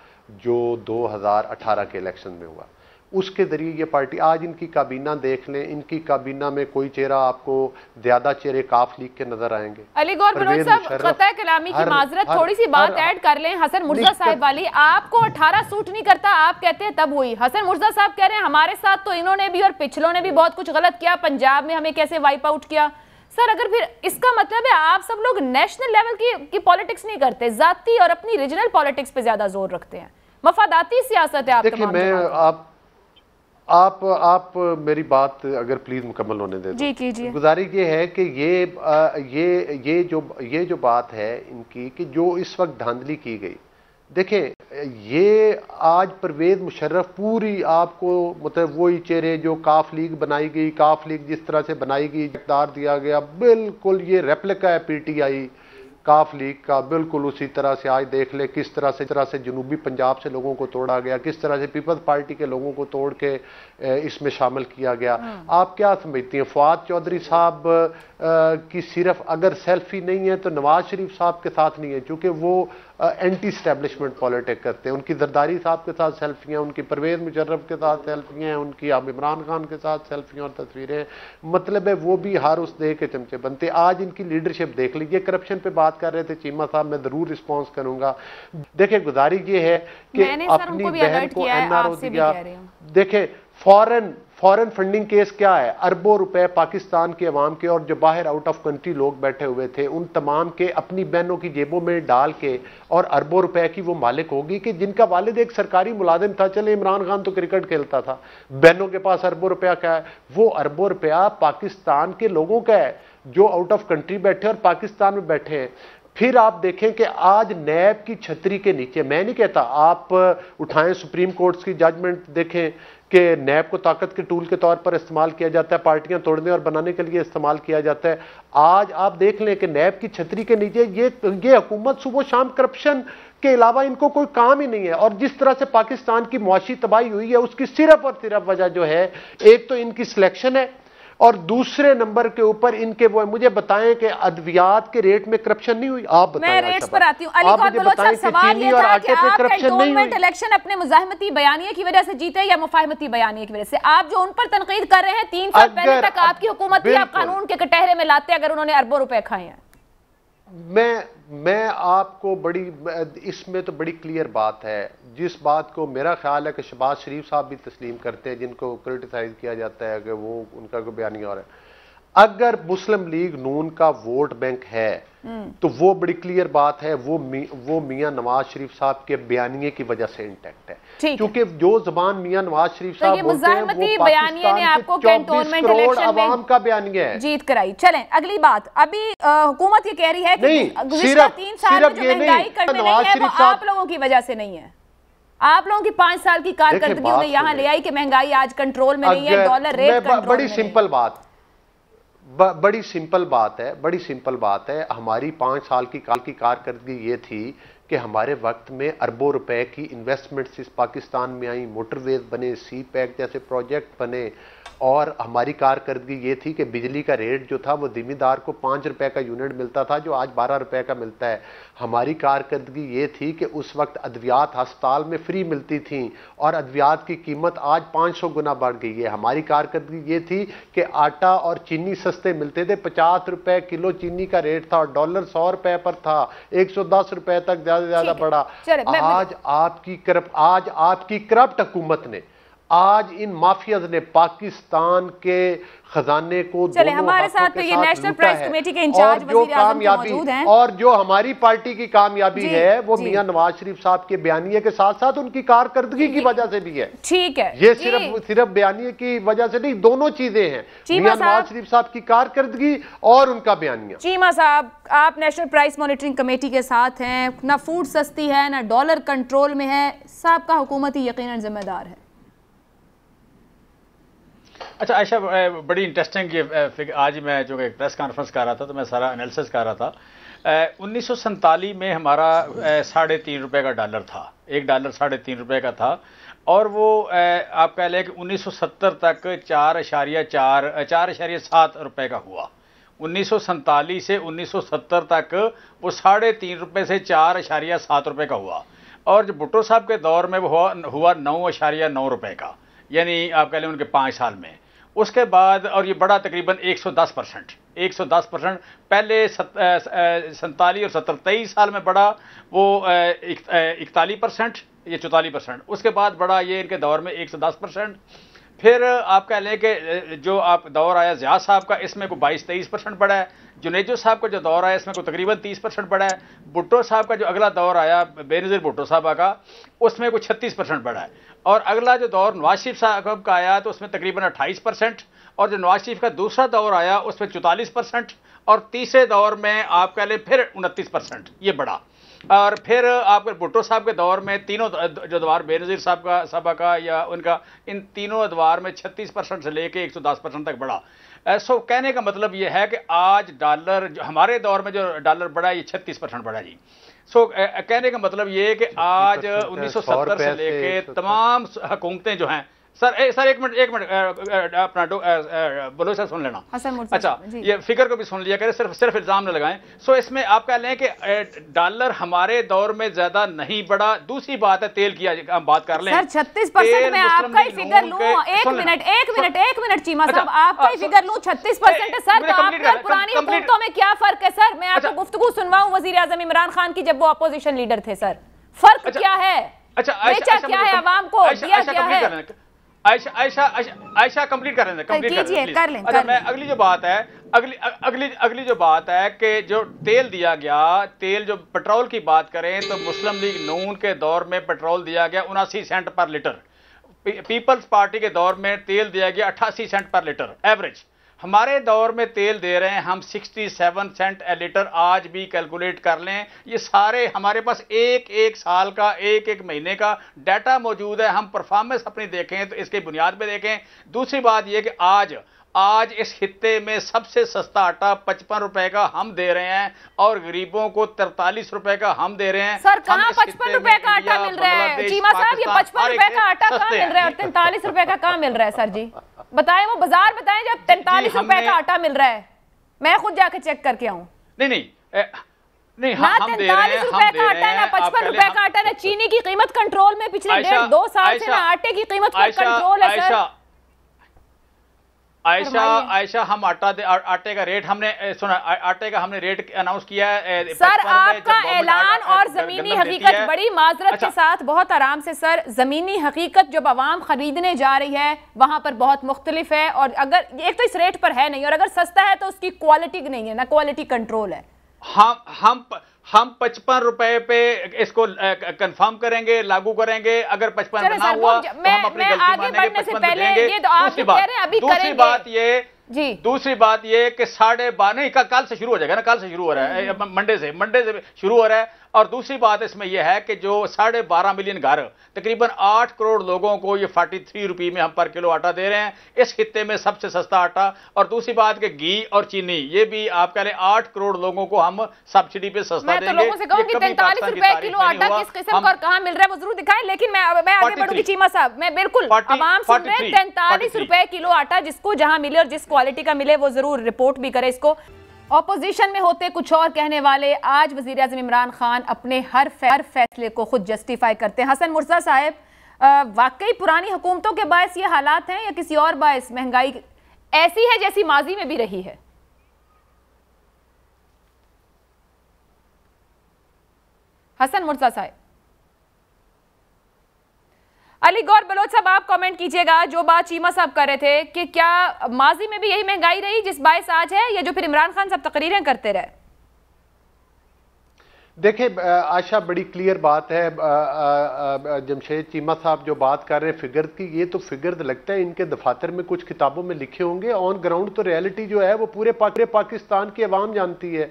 जो 2018 के इलेक्शन में हुआ। उसके जरिए ये पार्टी, आज इनकी काबीना देख लें, इनकी काबीना में कोई चेहरा आपको, ज्यादा चेहरे काफ लीग के नजर आएंगे। अली गौर बलोच साहब, क़तई कलामी की माजरत, थोड़ी सी बात ऐड कर लें। हसन मुर्जा साहब वाली, आपको 18 सूट नहीं करता, आप कहते हैं तब हुई। हसन मुर्जा साहब कह रहे हैं हमारे साथ तो इन्होंने भी और पिछलों ने भी बहुत कुछ गलत किया, पंजाब में हमें कैसे वाइप आउट किया। सर, अगर फिर इसका मतलब है आप सब लोग नेशनल लेवल की पॉलिटिक्स नहीं करते, जाती और अपनी रीजनल पॉलिटिक्स पे ज्यादा जोर रखते हैं, मफादाती सियासत है। देखिए, मैं आप मेरी बात अगर प्लीज मुकम्मल होने दे जी कीजिए। गुजारिश ये है कि ये जो बात है इनकी कि जो इस वक्त धांधली की गई, देखें ये आज परवेज मुशर्रफ पूरी आपको मतलब वही चेहरे जो काफ लीग बनाई गई, काफ लीग जिस तरह से बनाई गई, इक़्तिदार दिया गया, बिल्कुल ये रेप्लिका है पीटीआई काफ लीग का, बिल्कुल उसी तरह से। आज देख ले किस तरह से जनूबी पंजाब से लोगों को तोड़ा गया, किस तरह से पीपल्स पार्टी के लोगों को तोड़ के इसमें शामिल किया गया। आप क्या समझती हैं, फवाद चौधरी साहब की सिर्फ अगर सेल्फी नहीं है तो नवाज शरीफ साहब के साथ नहीं है, क्योंकि वो एंटी स्टैब्लिशमेंट पॉलिटिक्स करते हैं। उनकी जरदारी साहब के साथ सेल्फियाँ, उनकी परवेज मुशर्रफ के साथ सेल्फियाँ हैं, उनकी अब इमरान खान के साथ सेल्फियाँ और तस्वीरें, मतलब है वो भी हार उस दे के चमचे बनते। आज इनकी लीडरशिप देख लीजिए। करप्शन पे बात कर रहे थे चीमा साहब, मैं जरूर रिस्पॉन्स करूंगा। देखिए, गुजारिश ये है कि अपनी बहन को एनआरओ दिया। देखे फॉरेन फंडिंग केस क्या है, अरबों रुपए पाकिस्तान के अवाम के और जो बाहर आउट ऑफ कंट्री लोग बैठे हुए थे उन तमाम के अपनी बहनों की जेबों में डाल के और अरबों रुपए की वो मालिक होगी कि जिनका वालिद एक सरकारी मुलाजिम था। चले इमरान खान तो क्रिकेट खेलता था, बहनों के पास अरबों रुपया क्या है? वो अरबों रुपया पाकिस्तान के लोगों का है जो आउट ऑफ कंट्री बैठे और पाकिस्तान में बैठे हैं। फिर आप देखें कि आज नैब की छतरी के नीचे, मैं नहीं कहता आप उठाएं सुप्रीम कोर्ट की जजमेंट देखें कि नैब को ताकत के टूल के तौर पर इस्तेमाल किया जाता है, पार्टियां तोड़ने और बनाने के लिए इस्तेमाल किया जाता है। आज आप देख लें कि नैब की छतरी के नीचे ये हुकूमत सुबह शाम करप्शन के अलावा इनको कोई काम ही नहीं है। और जिस तरह से पाकिस्तान की मुआशी तबाही हुई है उसकी सिर्फ और सिर्फ वजह जो है, एक तो इनकी सिलेक्शन है और दूसरे नंबर के ऊपर इनके वो है। मुझे बताएं कि अद्वियात के रेट में करप्शन नहीं हुई? आप बताएं। मैं रेट्स पर आती हूं। अली गौर बलोच साहब, सवाल ये था कि आप कैंटोनमेंट इलेक्शन अपने मुजाहिमती बयानिए की वजह से जीते या मुफाहिमती बयानिए की वजह से? आप जो उन पर तनकीद कर रहे हैं, 3 साल पहले तक आपकी हुकूमत थी, आप कानून के कटहरे में लाते अगर उन्होंने अरबों रुपए खाए हैं। मैं आपको इसमें तो बड़ी क्लियर बात है, जिस बात को मेरा ख्याल है कि शहबाज शरीफ साहब भी तस्लीम करते हैं, जिनको क्रिटिसाइज किया जाता है कि वो उनका कोई बयानिया और है। अगर मुस्लिम लीग नून का वोट बैंक है तो वो बड़ी क्लियर बात है, वो मियां नवाज शरीफ साहब के बयानिए की वजह से इंटैक्ट है, क्योंकि जो जबान मियां नवाज शरीफ साहब बोलते हैं वो पाकिस्तान के 24 करोड़ अवाम का बयानिया है। जीत कराई। चलें अगली बात। अभी हुकूमत ये कह रही है कि गुज़िश्ता 3 साल में जो महंगाई कट में नहीं है वो आप लोगों की वजह से नहीं है। आप लोगों की 5 साल की कारकर्दगी उन्हें यहाँ ले आई कि महंगाई आज कंट्रोल में नहीं है, डॉलर रेट कंट्रोल में। बड़ी सिंपल बात है। हमारी 5 साल की कारकर्दगी ये थी कि हमारे वक्त में अरबों रुपए की इन्वेस्टमेंट्स इस पाकिस्तान में आई, मोटरवेज बने, सी पैक जैसे प्रोजेक्ट बने, और हमारी कारकर्दगी ये थी कि बिजली का रेट जो था वो जिम्मेदार को 5 रुपए का यूनिट मिलता था जो आज 12 रुपए का मिलता है। हमारी कारकर्दगी ये थी कि उस वक्त अद्वियात अस्पताल में फ्री मिलती थी और अद्वियात की कीमत आज 500 गुना बढ़ गई है। हमारी कारकर्दगी ये थी कि आटा और चीनी सस्ते मिलते थे, 50 रुपए किलो चीनी का रेट था और डॉलर 100 रुपए पर था, 110 रुपए तक ज्यादा बढ़ा। आज आपकी करप्ट हुकूमत ने आज इन माफियाज ने पाकिस्तान के खजाने को चले हमारे साथ ये नेशनल प्राइस कमेटी के इंचार्ज वजीर आज़म के मौजूद हैं और जो हमारी पार्टी की कामयाबी है वो मियां नवाज शरीफ साहब के बयानिए के साथ साथ उनकी कारकर्दगी की वजह से भी है। ठीक है, ये सिर्फ बयानिए की वजह से नहीं, दोनों चीजें हैं, मियां नवाज शरीफ साहब की कारकर्दगी और उनका बयानिया। चीमा साहब, आप नेशनल प्राइस मॉनिटरिंग कमेटी के साथ हैं, ना फूड सस्ती है ना डॉलर कंट्रोल में है, सबका हुकूमत ही यकीनन जिम्मेदार है। अच्छा आयशा, बड़ी इंटरेस्टिंग ये आज मैं जो एक प्रेस कॉन्फ्रेंस कर रहा था तो मैं सारा एनालिसिस कर रहा था। 1947 में हमारा 3.5 रुपये का डॉलर था, एक डॉलर 3.5 रुपये का था, और वो आप कह लें कि 1970 तक 4.7 रुपये का हुआ। 1947 से 1970 तक वो 3.5 रुपये से 4.7 रुपये का हुआ, और जो भुट्टो साहब के दौर में वो हुआ 9.9 रुपये का, यानी आप कह लें उनके 5 साल में। उसके बाद और ये बढ़ा तकरीबन 110%। पहले 47 और 70 23 साल में बढ़ा वो 41% या 44%। उसके बाद बढ़ा ये इनके दौर में 110%। फिर आप कह लें कि जो आप दौर आया ज़िया साहब का, इसमें को 22-23% बढ़ा है। जुनेजो साहब का जो दौर आया इसमें को तकरीबन 30% बढ़ा है। भुट्टो साहब का जो अगला दौर आया बेनज़ीर भुट्टो साहब का, उसमें को 36% बढ़ा है। और अगला जो दौर नवाज शरीफ साहब का आया तो उसमें तकरीबन 28%, और जो नवाज शरीफ का दूसरा दौर आया उसमें 44%, और तीसरे दौर में आप कह लें फिर 29% ये बढ़ा। और फिर आपके भुट्टो साहब के दौर में तीनों जो अदवार बेनज़ीर साहब का या उनका, इन तीनों अदवार में 36% से लेके 110% तक बढ़ा। सो कहने का मतलब ये है कि आज डॉलर जो हमारे दौर में जो डॉलर बढ़ा ये 36% बढ़ा जी। सो कहने का मतलब ये है कि आज 1970 से लेके तमाम हुकूमतें जो हैं, सर एक मिनट अपना बोलो सर, सुन लेना। अच्छा, ये फिगर को भी सुन लिया करें, सिर्फ इल्जाम न लगाएं। सो इसमें आप कह लें कि डॉलर हमारे दौर में ज्यादा नहीं बढ़ा। दूसरी बात है तेल की, हम बात कर लें सर 36% में आपका ही फिगर लूं। एक मिनट चीमा साहब, आपका ही फिगर लूं 36% है सर, तो आपका पुरानी हुकूमतों में क्या फर्क है सर? मैं आपको गुफ्तगू सुनवाऊं वजीर आज़म इमरान खान की जब वो अपोजिशन लीडर थे, सर फर्क क्या है? बेचा क्या है अवाम को, दिया क्या है? आयशा कंप्लीट कर लें। अच्छा, मैं अगली जो बात है अगली जो बात है कि जो तेल दिया गया, तेल जो पेट्रोल की बात करें तो मुस्लिम लीग नून के दौर में पेट्रोल दिया गया 79 सेंट पर लीटर। पीपल्स पार्टी के दौर में तेल दिया गया 88 सेंट पर लीटर एवरेज। हमारे दौर में तेल दे रहे हैं हम 67 सेंट लीटर। आज भी कैलकुलेट कर लें, ये सारे हमारे पास एक साल का एक महीने का डाटा मौजूद है। हम परफॉर्मेंस अपनी देखें तो इसके बुनियाद पे देखें। दूसरी बात यह कि आज इस खित्ते में सबसे सस्ता आटा 55 रुपए का हम दे रहे हैं, और गरीबों को 43 रुपए का हम दे रहे हैं। सर कहां 55 रुपए का आटा मिल रहा है? चीमा साहब, ये 55 रुपए का आटा कहां मिल रहा है और 43 रुपए का कहां मिल रहा है? सर जी बताएं, वो बाजार बताएं जब 43 रुपए का आटा मिल रहा है। मैं खुद जाके चेक करके आऊं। नहीं, ना 43 रुपए का आटा है, ना 55 रुपए का आटा, ना चीनी की कीमत कंट्रोल में पिछले 1.5-2 साल से, ना आटे की कीमत पर कंट्रोल है सर। आयशा, हम आटे का रेट हमने सुना, आटे का हमने रेट अनाउंस किया है सर। आपका ऐलान और जमीनी हकीकत, बड़ी माजरत के साथ, बहुत आराम से सर, जमीनी हकीकत जब आवाम खरीदने जा रही है वहां पर बहुत मुख्तलिफ है। और अगर एक तो इस रेट पर है नहीं, और अगर सस्ता है तो उसकी क्वालिटी नहीं है, ना क्वालिटी कंट्रोल है। हम 55 रुपए पे इसको कंफर्म करेंगे, लागू करेंगे। अगर 55 ना हुआ तो हम अपनी गलती मानेंगे, 55 देंगे। दूसरी बात ये कि 12.5 कल से शुरू हो जाएगा ना, कल से शुरू हो रहा है, मंडे से शुरू हो रहा है। और दूसरी बात इसमें यह है कि जो 12.5 मिलियन घर, तकरीबन 8 करोड़ लोगों को ये 43 रुपये में हम पर किलो आटा दे रहे हैं, इस खित्ते में सबसे सस्ता आटा। और दूसरी बात कि घी और चीनी, ये भी आप कह लें 8 करोड़ लोगों को हम सब्सिडी पे सस्ता देंगे। मैं तो लोगों से कहूंगी 43 रुपए किलो आटा किस किस्म का और कहां मिल रहा है वो जरूर दिखाएं। लेकिन मैं आगे बढ़ूंगी चीमा साहब, मैं बिल्कुल आवाम सुन रहे हैं 43 रुपए किलो आटा, जिसको जहां मिले और जिस क्वालिटी का मिले वो जरूर रिपोर्ट भी करे इसको। ऑपोजिशन में होते कुछ और कहने वाले, आज वजीर आज़म इमरान खान अपने हर फैसले को खुद जस्टिफाई करते हैं। हसन मुर्तज़ा साहब, वाकई पुरानी हुकूमतों के बायस ये हालात हैं या किसी और बायस महंगाई ऐसी है जैसी माजी में भी रही है? हसन मुर्तज़ा साहब, अली गौर बलोच साहब, आप कमेंट कीजिएगा, जो बात चीमा साहब कर रहे थे कि क्या माजी में भी यही महंगाई रही जिस बायस आज है, या जो फिर इमरान खान साहब तकरीरें करते रहे? देखिए आशा, बड़ी क्लियर बात है। जमशेद चीमा साहब जो बात कर रहे हैं फिगर की, ये तो फिगर लगता है इनके दफातर में कुछ किताबों में लिखे होंगे। ऑन ग्राउंड तो रियलिटी जो है वो पूरे पाकिस्तान की आवाम जानती है।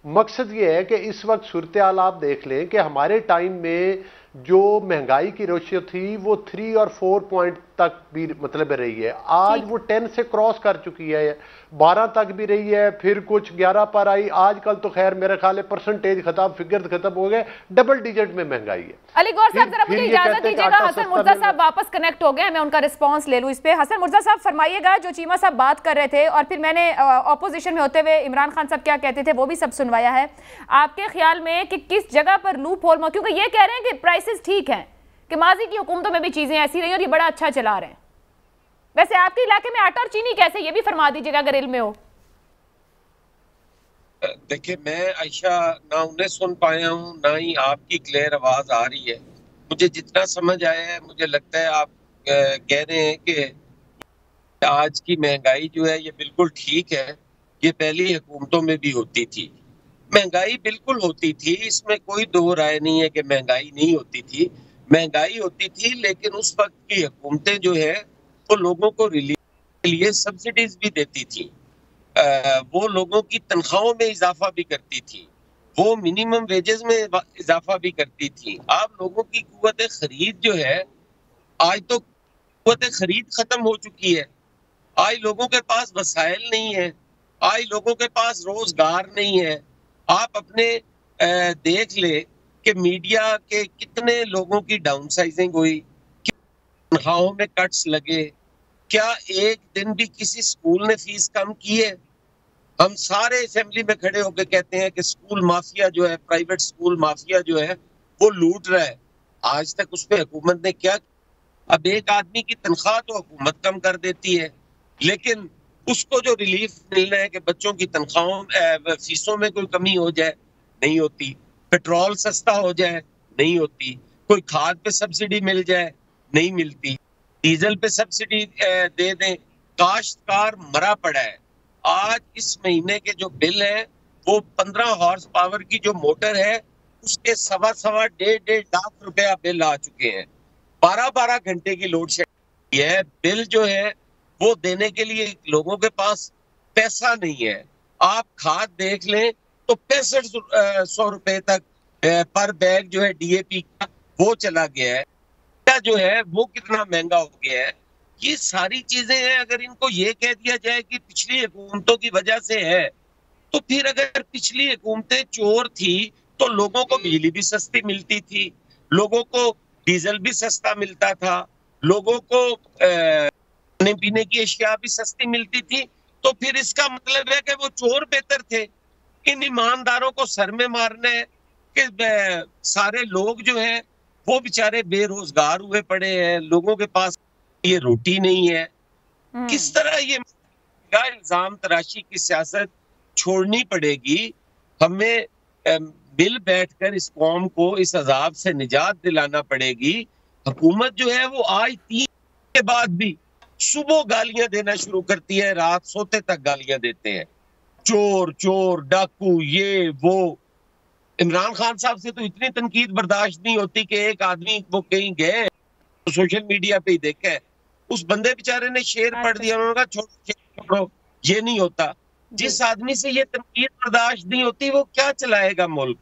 मकसद ये है कि इस वक्त सूरत हाल आप देख लें कि हमारे टाइम में जो महंगाई की रेशियो थी वो 3 और 4 पॉइंट तक भी मतलब रही है। आज वो 10 से क्रॉस कर चुकी है, 12 तक भी रही है, फिर कुछ 11 पर आई। आजकल तो खैर मेरे ख्याल है परसेंटेज खत्म, फिगर खत्म हो गए, डबल डिजिट में महंगाई है। अली गौर साहब, जरा मुझे इजाजत दीजिएगा, हसन मुर्जा साहब वापस कनेक्ट हो गए, मैं उनका रिस्पांस ले लूं इस पे। हसन मुर्जा साहब फरमाइएगा, जो चीमा साहब बात कर रहे थे और फिर मैंने ऑपोजिशन में होते हुए इमरान खान साहब क्या कहते थे वो भी सब सुनवाया है। आपके ख्याल में कि किस जगह पर लूप होल, क्योंकि ये कह रहे हैं कि प्राइसेस ठीक हैं, कि माजी की हुकूमतों में भी चीजें ऐसी रही और ये बड़ा अच्छा चला रहे हैं। वैसे आपके इलाके में आटा और चीनी कैसे, ये भी फरमा दीजिएगा अगर इल्म में हो। देखिए, मैं आयशा ना उन्हें सुन पाया हूँ ना ही आपकी क्लियर आवाज आ रही है। मुझे जितना समझ आया है, मुझे लगता है आप कह रहे हैं कि आज की महंगाई जो है ये बिल्कुल ठीक है, ये पहली हुकूमतों में भी होती थी। महंगाई बिल्कुल होती थी, इसमें कोई दो राय नहीं है कि महंगाई नहीं होती थी। महंगाई होती थी, लेकिन उस वक्त की हुकूमतें जो है वो लोगों को रिलीफ के लिए सब्सिडीज भी देती थी, वो लोगों की तनख्वाहों में इजाफा भी करती थी, वो मिनिमम वेजेस में इजाफा भी करती थी। आप लोगों की कुव्वत खरीद जो है, आज तो कुव्वत खरीद खत्म हो चुकी है। आज लोगों के पास वसाइल नहीं है, आज लोगों के पास रोजगार नहीं है। आप अपने देख ले कि मीडिया के कितने लोगों की डाउनसाइजिंग हुई, तनख्वाहों में कट्स लगे। क्या एक दिन भी किसी स्कूल ने फीस कम की है? हम सारे असेंबली में खड़े होकर कहते हैं कि स्कूल माफिया जो है, प्राइवेट स्कूल माफिया जो है वो लूट रहा है। आज तक उस पर हुकूमत ने क्या? अब एक आदमी की तनख्वाह तो हुकूमत कम कर देती है, लेकिन उसको जो रिलीफ मिलना है कि बच्चों की तनख्वाहों फीसों में कोई कमी हो जाए, नहीं होती। पेट्रोल सस्ता हो जाए, नहीं होती। कोई खाद पे सब्सिडी मिल जाए, नहीं मिलती। डीजल पे सब्सिडी दे दें। काश्तकार मरा पड़ा है। आज इस महीने के जो बिल है वो 15 हॉर्स पावर की जो मोटर है उसके 1.25 लाख रुपया बिल आ चुके हैं। 12-12 घंटे की लोड शेडिंग है। बिल जो है वो देने के लिए लोगों के पास पैसा नहीं है। आप खाद देख लें तो 6500 रुपए तक पर बैग जो है DAP का वो चला गया है। जो है वो कितना महंगा हो गया है। ये सारी चीजें हैं। अगर इनको ये कह दिया जाए कि पिछली हुकूमतों की वजह से है, तो फिर अगर पिछली हुकूमतें चोर थी तो लोगों को बिजली भी सस्ती मिलती थी, लोगों को डीजल भी सस्ता मिलता था, लोगों को खाने पीने की अशिया भी सस्ती मिलती थी, तो फिर इसका मतलब है कि वो चोर बेहतर थे। इन ईमानदारों को सर में मारना है कि सारे लोग जो हैं वो बेचारे बेरोजगार हुए पड़े हैं, लोगों के पास ये रोटी नहीं है। किस तरह ये इल्जाम तराशी की सियासत छोड़नी पड़ेगी। हमें मिल बैठकर इस कौम को इस अजाब से निजात दिलाना पड़ेगी। हुकूमत जो है वो आज 3 के बाद भी सुबह गालियां देना शुरू करती है, रात सोते तक गालियां देते हैं, चोर चोर डाकू ये वो। इमरान खान साहब से तो इतनी तनकीद बर्दाश्त नहीं होती कि एक आदमी वो कहीं गए तो सोशल मीडिया पे ही देखा है, उस बंदे बेचारे ने शेर पढ़ दिया, उन्होंने कहा छोड़ो, ये नहीं होता। जिस आदमी से ये तनकीद बर्दाश्त नहीं होती वो क्या चलाएगा मुल्क?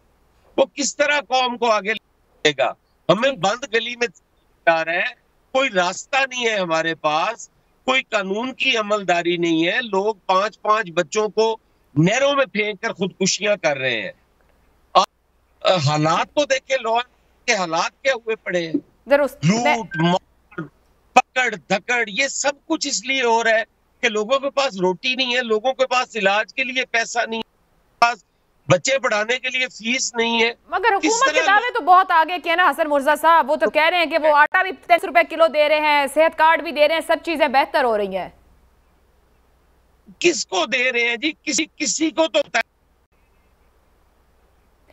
वो किस तरह कौम को आगे लेगा? हमें बंद गली में जा रहा है, कोई रास्ता नहीं है हमारे पास, कोई कानून की अमलदारी नहीं है। लोग 5-5 बच्चों को नहरों में फेंक कर खुदकुशियां कर रहे हैं। हालात तो देखे, लॉ के हालात क्या हुए पड़े हैं। लूट मार पकड़ धकड़ ये सब कुछ इसलिए हो रहा है कि लोगों के पास रोटी नहीं है, लोगों के पास इलाज के लिए पैसा नहीं है, पास बच्चे पढ़ाने के लिए फीस नहीं है। मगर हुकूमत के दावे तो बहुत आगे किए ना हसन मुर्जा साहब। वो तो कह रहे हैं कि वो आटा भी 30 रुपए किलो दे रहे हैं, सेहत कार्ड भी दे रहे हैं, सब चीजें बेहतर हो रही हैं। किसको दे रहे हैं जी? किसी को तो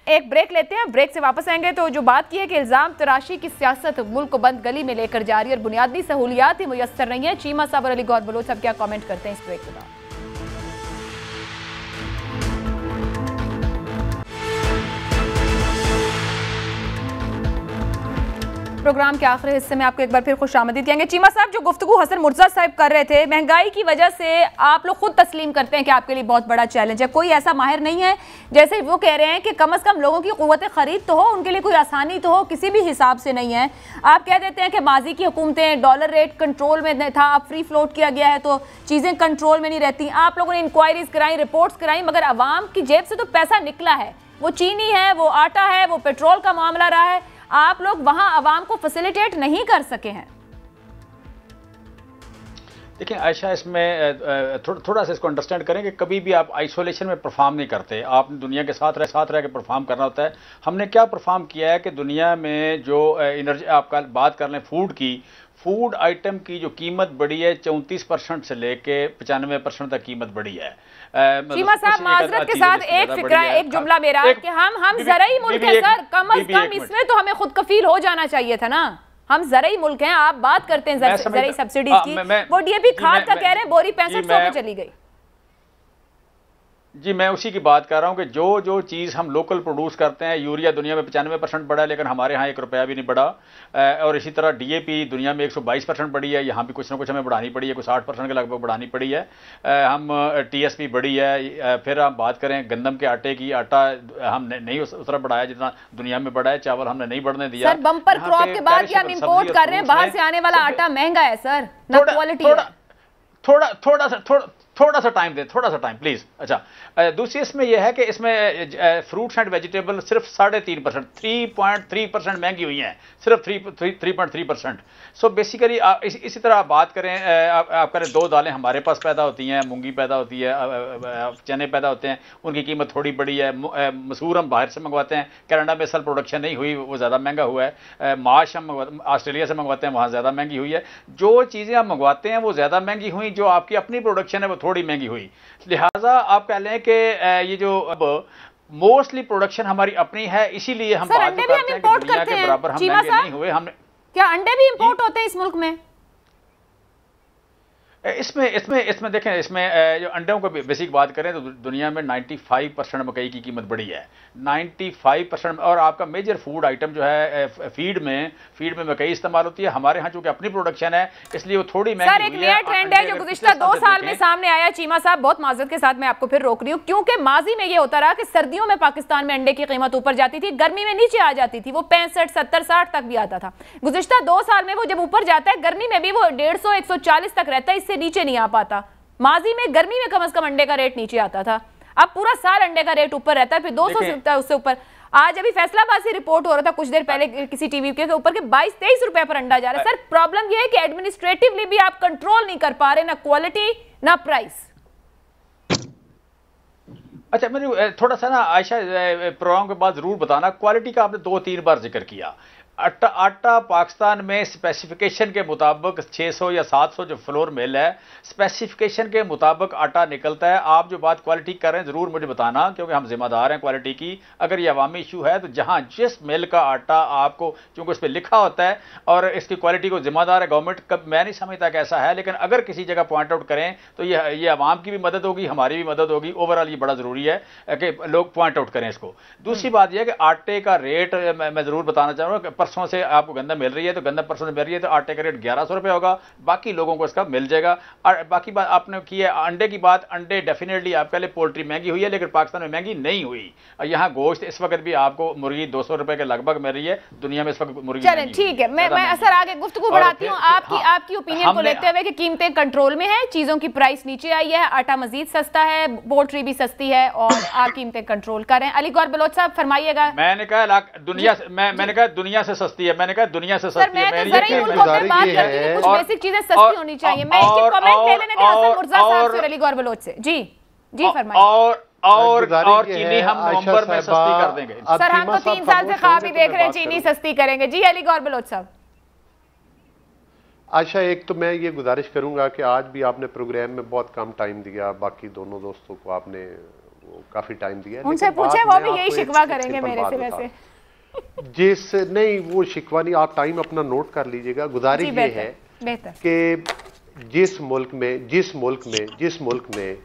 एक ब्रेक लेते हैं, ब्रेक से वापस आएंगे तो जो बात की है कि इल्जाम तराशी की सियासत मुल्क को बंद गली में लेकर जा रही है और बुनियादी सहूलियात ही मुयस्सर नहीं है। चीमा साहब और अली गौर बलोच साहब क्या कमेंट करते हैं इस ब्रेक के बाद। प्रोग्राम के आखिरी हिस्से में आपको एक बार फिर खुशामदीद कहेंगे। चीमा साहब, जो गुफ्तगू हसन मुर्तज़ा साहब कर रहे थे, महंगाई की वजह से आप लोग खुद तस्लीम करते हैं कि आपके लिए बहुत बड़ा चैलेंज है, कोई ऐसा माहिर नहीं है जैसे वो कह रहे हैं कि कम से कम लोगों की क़ुव्वत ख़रीद तो हो, उनके लिए कोई आसानी तो हो, किसी भी हिसाब से नहीं है। आप कह देते हैं कि माजी की हुकूमतें डॉलर रेट कंट्रोल में था, अब फ्री फ्लोट किया गया है तो चीज़ें कंट्रोल में नहीं रहती। आप लोगों ने इंक्वायरीज कराई, रिपोर्ट्स कराई, मगर आवाम की जेब से तो पैसा निकला है। वो चीनी है, वो आटा है, वो पेट्रोल का मामला रहा है, आप लोग वहां आवाम को फैसिलिटेट नहीं कर सके हैं। देखिए आयशा, इसमें थोड़ा सा इसको अंडरस्टैंड करें कि कभी भी आप आइसोलेशन में परफॉर्म नहीं करते, आपने दुनिया के साथ रह के परफॉर्म करना होता है। हमने क्या परफॉर्म किया है कि दुनिया में जो एनर्जी, आपका बात कर लें फूड की, फूड आइटम की जो कीमत बढ़ी है 34% से लेके 95% तक कीमत बढ़ी है। चीमा साहब, माजरत के साथ एक फिक्रा, एक जुमला मेरा कि हम ज़राई मुल्क है सर, कम अज कम इसमें तो हमें खुद कफील हो जाना चाहिए था ना। हम ज़राई मुल्क हैं, आप बात करते हैं ज़राई सब्सिडीज की, वो डीएपी खाद का कह रहे हैं बोरी 6500 पे चली गई। जी, मैं उसी की बात कर रहा हूं कि जो चीज़ हम लोकल प्रोड्यूस करते हैं, यूरिया दुनिया में 95% बढ़ा है लेकिन हमारे यहाँ 1 रुपया भी नहीं बढ़ा, और इसी तरह डीएपी दुनिया में 122% बढ़ी है, यहाँ भी कुछ ना कुछ हमें बढ़ानी पड़ी है, कुछ 60% के लगभग बढ़ानी पड़ी है। हम टीएसपी बढ़ी है। फिर हम बात करें गंदम के आटे की, आटा हमने नहीं उस तरह बढ़ाया जितना दुनिया में बढ़ा है, चावल हमने नहीं बढ़ने दिया। सर, बम्पर क्रॉप के बाद हम इम्पोर्ट कर रहे हैं, बाहर से आने वाला आटा महंगा है सर, ना क्वालिटी है। थोड़ा सा टाइम दे, थोड़ा सा टाइम प्लीज। अच्छा, दूसरी इसमें यह है कि इसमें फ्रूट्स एंड वेजिटेबल सिर्फ 3.5%, 3.3% महंगी हुई हैं, सिर्फ 3.3%। सो बेसिकली इसी तरह आप बात करें, आप करें 2 दालें हमारे पास पैदा होती हैं, मूंगी पैदा होती है, चने पैदा होते हैं, उनकी कीमत थोड़ी बड़ी है। मसूर हम बाहर से मंगवाते हैं, कनाडा में सल प्रोडक्शन नहीं हुई, वो ज़्यादा महंगा हुआ है। माश हम ऑस्ट्रेलिया से मंगवाते हैं, वहाँ ज़्यादा महंगी हुई है। जो चीज़ें आप मंगवाते हैं वो ज़्यादा महंगी हुई, जो आपकी अपनी प्रोडक्शन है वो थोड़ी महंगी हुई। लिहाजा आप कह लें कि ये जो अब मोस्टली प्रोडक्शन हमारी अपनी है, इसीलिए हम बात करते हैं कि दुनिया के बराबर हम महंगे नहीं हुए। हमने क्या अंडे भी इंपोर्ट होते हैं इस मुल्क में? इसमें देखें, इसमें जो अंडों को बेसिक बात करें तो दुनिया में 95% मकई की कीमत बढ़ी है, 95%। और आपका मेजर फूड आइटम जो है फीड में मकई इस्तेमाल होती है। हमारे यहाँ चूंकि अपनी प्रोडक्शन है इसलिए वो थोड़ी महंगी सर, एक नया ट्रेंड है जो गुज़िश्ता 2 साल में सामने आया। चीमा साहब, बहुत माजरत के साथ मैं आपको फिर रोक रही हूँ, क्योंकि माजी में ये होता रहा कि सर्दियों में पाकिस्तान में अंडे की कीमत ऊपर जाती थी, गर्मी में नीचे आ जाती थी, वो 65, 70, 60 तक भी आता था। गुज़िश्ता 2 साल में वो जब ऊपर जाता है, गर्मी में भी वो 150, 140 तक रहता है, इससे नीचे नहीं आ पाता। माजी में गर्मी में कम से कम अंडे का रेट नीचे आता था, अब पूरा साल अंडे का रेट ऊपर रहता है, फिर 200 से उससे ऊपर। आज अभी फैसलाबाद से रिपोर्ट हो रहा था कुछ देर पहले किसी टीवी के ऊपर के 22-23 रुपए पर अंडा जा रहा है। सर, प्रॉब्लम यह है कि एडमिनिस्ट्रेटिवली भी आप कंट्रोल नहीं कर पा रहे, ना क्वालिटी ना प्राइस। अच्छा, मैंने थोड़ा सा ना आयशा प्रोग्राम के बाद जरूर बताना, क्वालिटी का आपने 2-3 बार जिक्र किया। आटा पाकिस्तान में स्पेसिफिकेशन के मुताबिक 600 या 700 जो फ्लोर मिल है, स्पेसिफिकेशन के मुताबिक आटा निकलता है। आप जो बात क्वालिटी कर रहे हैं ज़रूर मुझे बताना, क्योंकि हम जिम्मेदार हैं क्वालिटी की। अगर ये अवामी इशू है तो जहां जिस मिल का आटा आपको, क्योंकि उस पर लिखा होता है और इसकी क्वालिटी को जिम्मेदार है गवर्नमेंट, कब मैं नहीं समझता कि ऐसा है, लेकिन अगर किसी जगह पॉइंट आउट करें तो ये अवाम की भी मदद होगी, हमारी भी मदद होगी। ओवरऑल ये बड़ा ज़रूरी है कि लोग पॉइंट आउट करें इसको। दूसरी बात यह है कि आटे का रेट मैं ज़रूर बताना चाहूँगा, परसों से आपको गंदम मिल रही है तो गंदम परसों से मिल रही है तो आटे का रेट 1100 रुपये होगा, बाकी लोगों को इसका मिल जाएगा। और बाकी बात आपने की है अंडे की बात, अंडे डेफिनेटली आप पहले पोल्ट्री महंगी हुई है लेकिन पाकिस्तान में महंगी नहीं हुई। यहाँ गोश्त इस वक्त भी आपको मुर्गी 200 रुपए के लगभग मिल रही है, दुनिया में इस वक्त मुर्गी। चलें, ठीक है, मैं असर आगे गुफ्तगू बढ़ाती हूँ आपकी ओपिनियन को लेते हुए कि कीमतें कंट्रोल में है, चीजों की प्राइस नीचे आई है, आटा मजीद सस्ता है, पोल्ट्री भी सस्ती है और आप कीमतें कंट्रोल करें। अली गौर बलोच साहब फरमाइएगा। मैंने कहा दुनिया से, मैंने कहा दुनिया से सस्ती है, मैंने कहा दुनिया से सस्ती है। कुछ बेसिक चीजें सस्ती होनी चाहिए। मैं इसके कमेंट ले लेने थे हसन मुर्तज़ा साहब से और अली गौर बलोच से। जी फरमाइए। और चीनी हम नवंबर में सस्ती कर देंगे। सर, हम तो 3 साल से ख्वाब ही देख रहे हैं चीनी सस्ती करेंगे। जी अली गौर बलोच साहब। आशा, एक तो मैं ये गुजारिश करूंगा कि आज भी आपने प्रोग्राम में बहुत कम टाइम दिया, बाकी दोनों दोस्तों को आपने काफी टाइम दिया। उनसे पूछे, वो भी यही शिकवा करेंगे मेरे से वैसे। जिस नहीं वो शिकवा नहीं, आप टाइम अपना नोट कर लीजिएगा। गुजारिश ये है कि जिस मुल्क में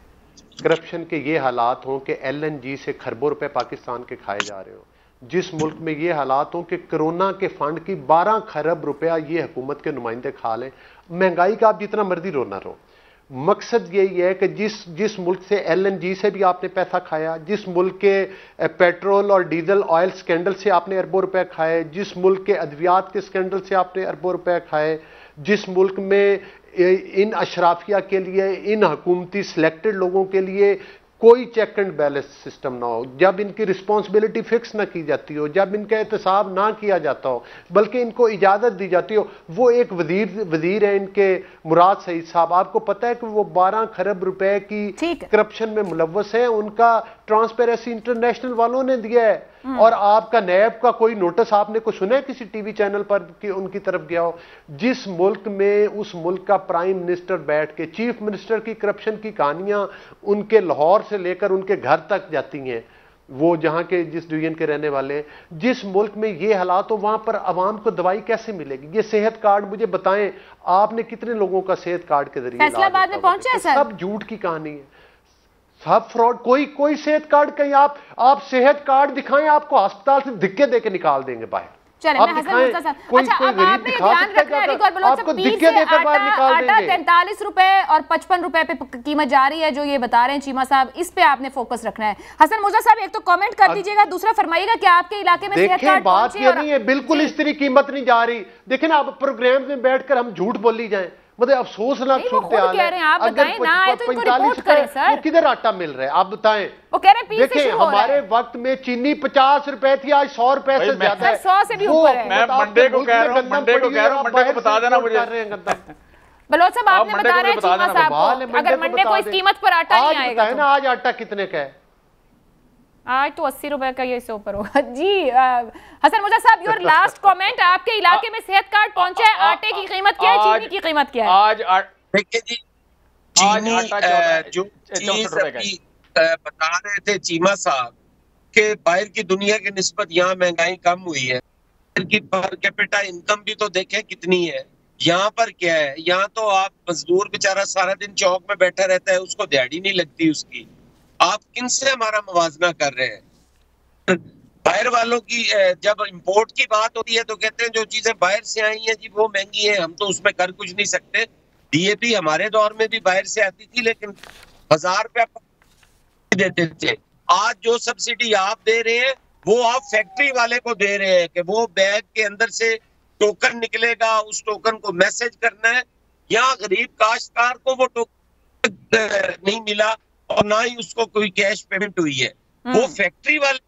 करप्शन के ये हालात हों कि LNG से खरबों रुपए पाकिस्तान के खाए जा रहे हो, जिस मुल्क में ये हालात हों कि कोरोना के फंड की 12 खरब रुपया ये हुकूमत के नुमाइंदे खा लें, महंगाई का आप जितना मर्जी रोना रो, मकसद यही है कि जिस मुल्क से LNG से भी आपने पैसा खाया, जिस मुल्क के पेट्रोल और डीजल ऑयल स्कैंडल से आपने अरबों रुपए खाए, जिस मुल्क के अद्वियात के स्कैंडल से आपने अरबों रुपए खाए, जिस मुल्क में इन अशराफिया के लिए, इन हुकूमती सिलेक्टेड लोगों के लिए कोई चेक एंड बैलेंस सिस्टम ना हो, जब इनकी रिस्पॉन्सिबिलिटी फिक्स ना की जाती हो, जब इनका एहतसाब ना किया जाता हो, बल्कि इनको इजाजत दी जाती हो। वो एक वजीर है इनके, मुराद सईद साहब, आपको पता है कि वो 12 खरब रुपए की करप्शन में मुलव्वस है। उनका ट्रांसपेरेंसी इंटरनेशनल वालों ने दिया है, और आपका नैब का कोई नोटिस आपने को सुना है किसी टीवी चैनल पर कि उनकी तरफ गया हो? जिस मुल्क में उस मुल्क का प्राइम मिनिस्टर बैठ के चीफ मिनिस्टर की करप्शन की कहानियां उनके लाहौर से लेकर उनके घर तक जाती हैं, वो जहां के जिस डिवीजन के रहने वाले हैं, जिस मुल्क में ये हालात हो वहां पर आवाम को दवाई कैसे मिलेगी? ये सेहत कार्ड मुझे बताएं, आपने कितने लोगों का सेहत कार्ड के जरिए फैसलाबाद में पहुंचा? सब झूठ की कहानी है, सब फ्रॉड। कोई सेहत कार्ड कहीं आप सेहत कार्ड दिखाएं, आपको अस्पताल से धिक्के देके निकाल देंगे बाहर। चले, मैं हसन मुर्तजा साहब, अच्छा अब आपने ध्यान रखना है रिकॉर्ड बलोच साहब, 20 से आटा 43 रुपए और 55 रुपए पे कीमत जा रही है, जो ये बता रहे हैं चीमा साहब, इस पे आपने फोकस रखना है। हसन मुर्तजा साहब एक तो कमेंट कर दीजिएगा, दूसरा फरमाइएगा कि आपके इलाके में सेहत कार्ड बात ये नहीं है, बिल्कुल इस तरह कीमत नहीं जा रही। देखिए ना, अब प्रोग्राम में बैठकर हम झूठ बोली जाए, मतलब अफसोसनाक सूरत हाल है। आप बताएं ना, आए तो इनको रिपोर्ट करें सर, वो किधर आटा मिल रहा है आप बताएं? वो कह रहे हैं 20 से शुरू हो रहा है। हमारे वक्त में चीनी 50 रुपए थी, आज 100 रुपए से ज्यादा है। 100 से भी ऊपर है। मैं मंडे को कह रहा हूं, मंडे को बता देना मुझे। बलोच साहब आपने बता रहे हैं चीमा साहब को, अगर मंडे को इस कीमत पर आटा नहीं आएगा ना, आज आटा कितने का है? आज तो 80 रुपए का ये से ऊपर होगा जी। हसन मुर्तजा साहब, योर लास्ट कमेंट, आपके इलाके में सेहत कार्ड पहुंचा है, आटे की कीमत क्या है, चीनी की कीमत क्या है? आज देखिए जी, चीनी जो चीज बता रहे थे चीमा साहब के बाहर की दुनिया की निस्बत यहाँ महंगाई कम हुई है, की पर कैपिटा इनकम भी तो देखें कितनी है। यहाँ पर क्या है, यहाँ तो आप मजदूर बेचारा सारा दिन चौक में बैठा रहता है, उसको दिहाड़ी नहीं लगती उसकी। आप किनसे हमारा मुवाजना कर रहे हैं? बाहर वालों की जब इंपोर्ट की बात होती है तो कहते हैं जो चीजें बाहर से आई हैं जी वो महंगी है, हम तो उसमें कर कुछ नहीं सकते। DAP हमारे दौर में भी बाहर से आती थी, लेकिन 1000 रुपया देते थे। आज जो सब्सिडी आप दे रहे हैं वो आप फैक्ट्री वाले को दे रहे हैं कि वो बैग के अंदर से टोकन निकलेगा, उस टोकन को मैसेज करना है। यहाँ गरीब काश्तकार को वो टोकन नहीं मिला और ना ही उसको कोई कैश पेमेंट हुई है। वो फैक्ट्री वाले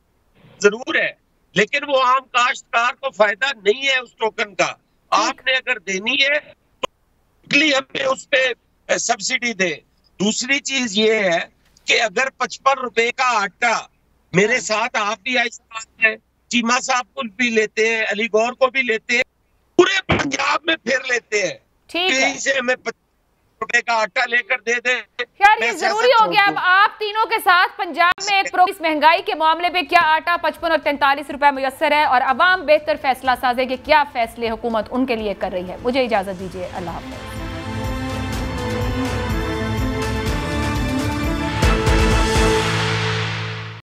जरूर है, लेकिन वो आम काश्तकार को फायदा नहीं है उस टोकन का। आपने अगर देनी है तो हमें उस पे सब्सिडी दे। दूसरी चीज ये है कि अगर 55 रुपए का आटा मेरे साथ आप भी आइए, चीमा साहब को भी लेते हैं, अली गौर को भी लेते हैं, पूरे पंजाब में फिर लेते हैं, कहीं से हमें 55 रुपए का आटा लेकर दे दे। यार ये जरूरी हो गया। अब आप तीनों के साथ पंजाब में एक इस महंगाई के मामले पे क्या आटा 55 और 43 रुपए मुयस्सर है, और अवाम बेहतर फैसला साजे कि क्या फैसले हुकूमत उनके लिए कर रही है। मुझे इजाजत दीजिए, अल्लाह हाफ़िज़।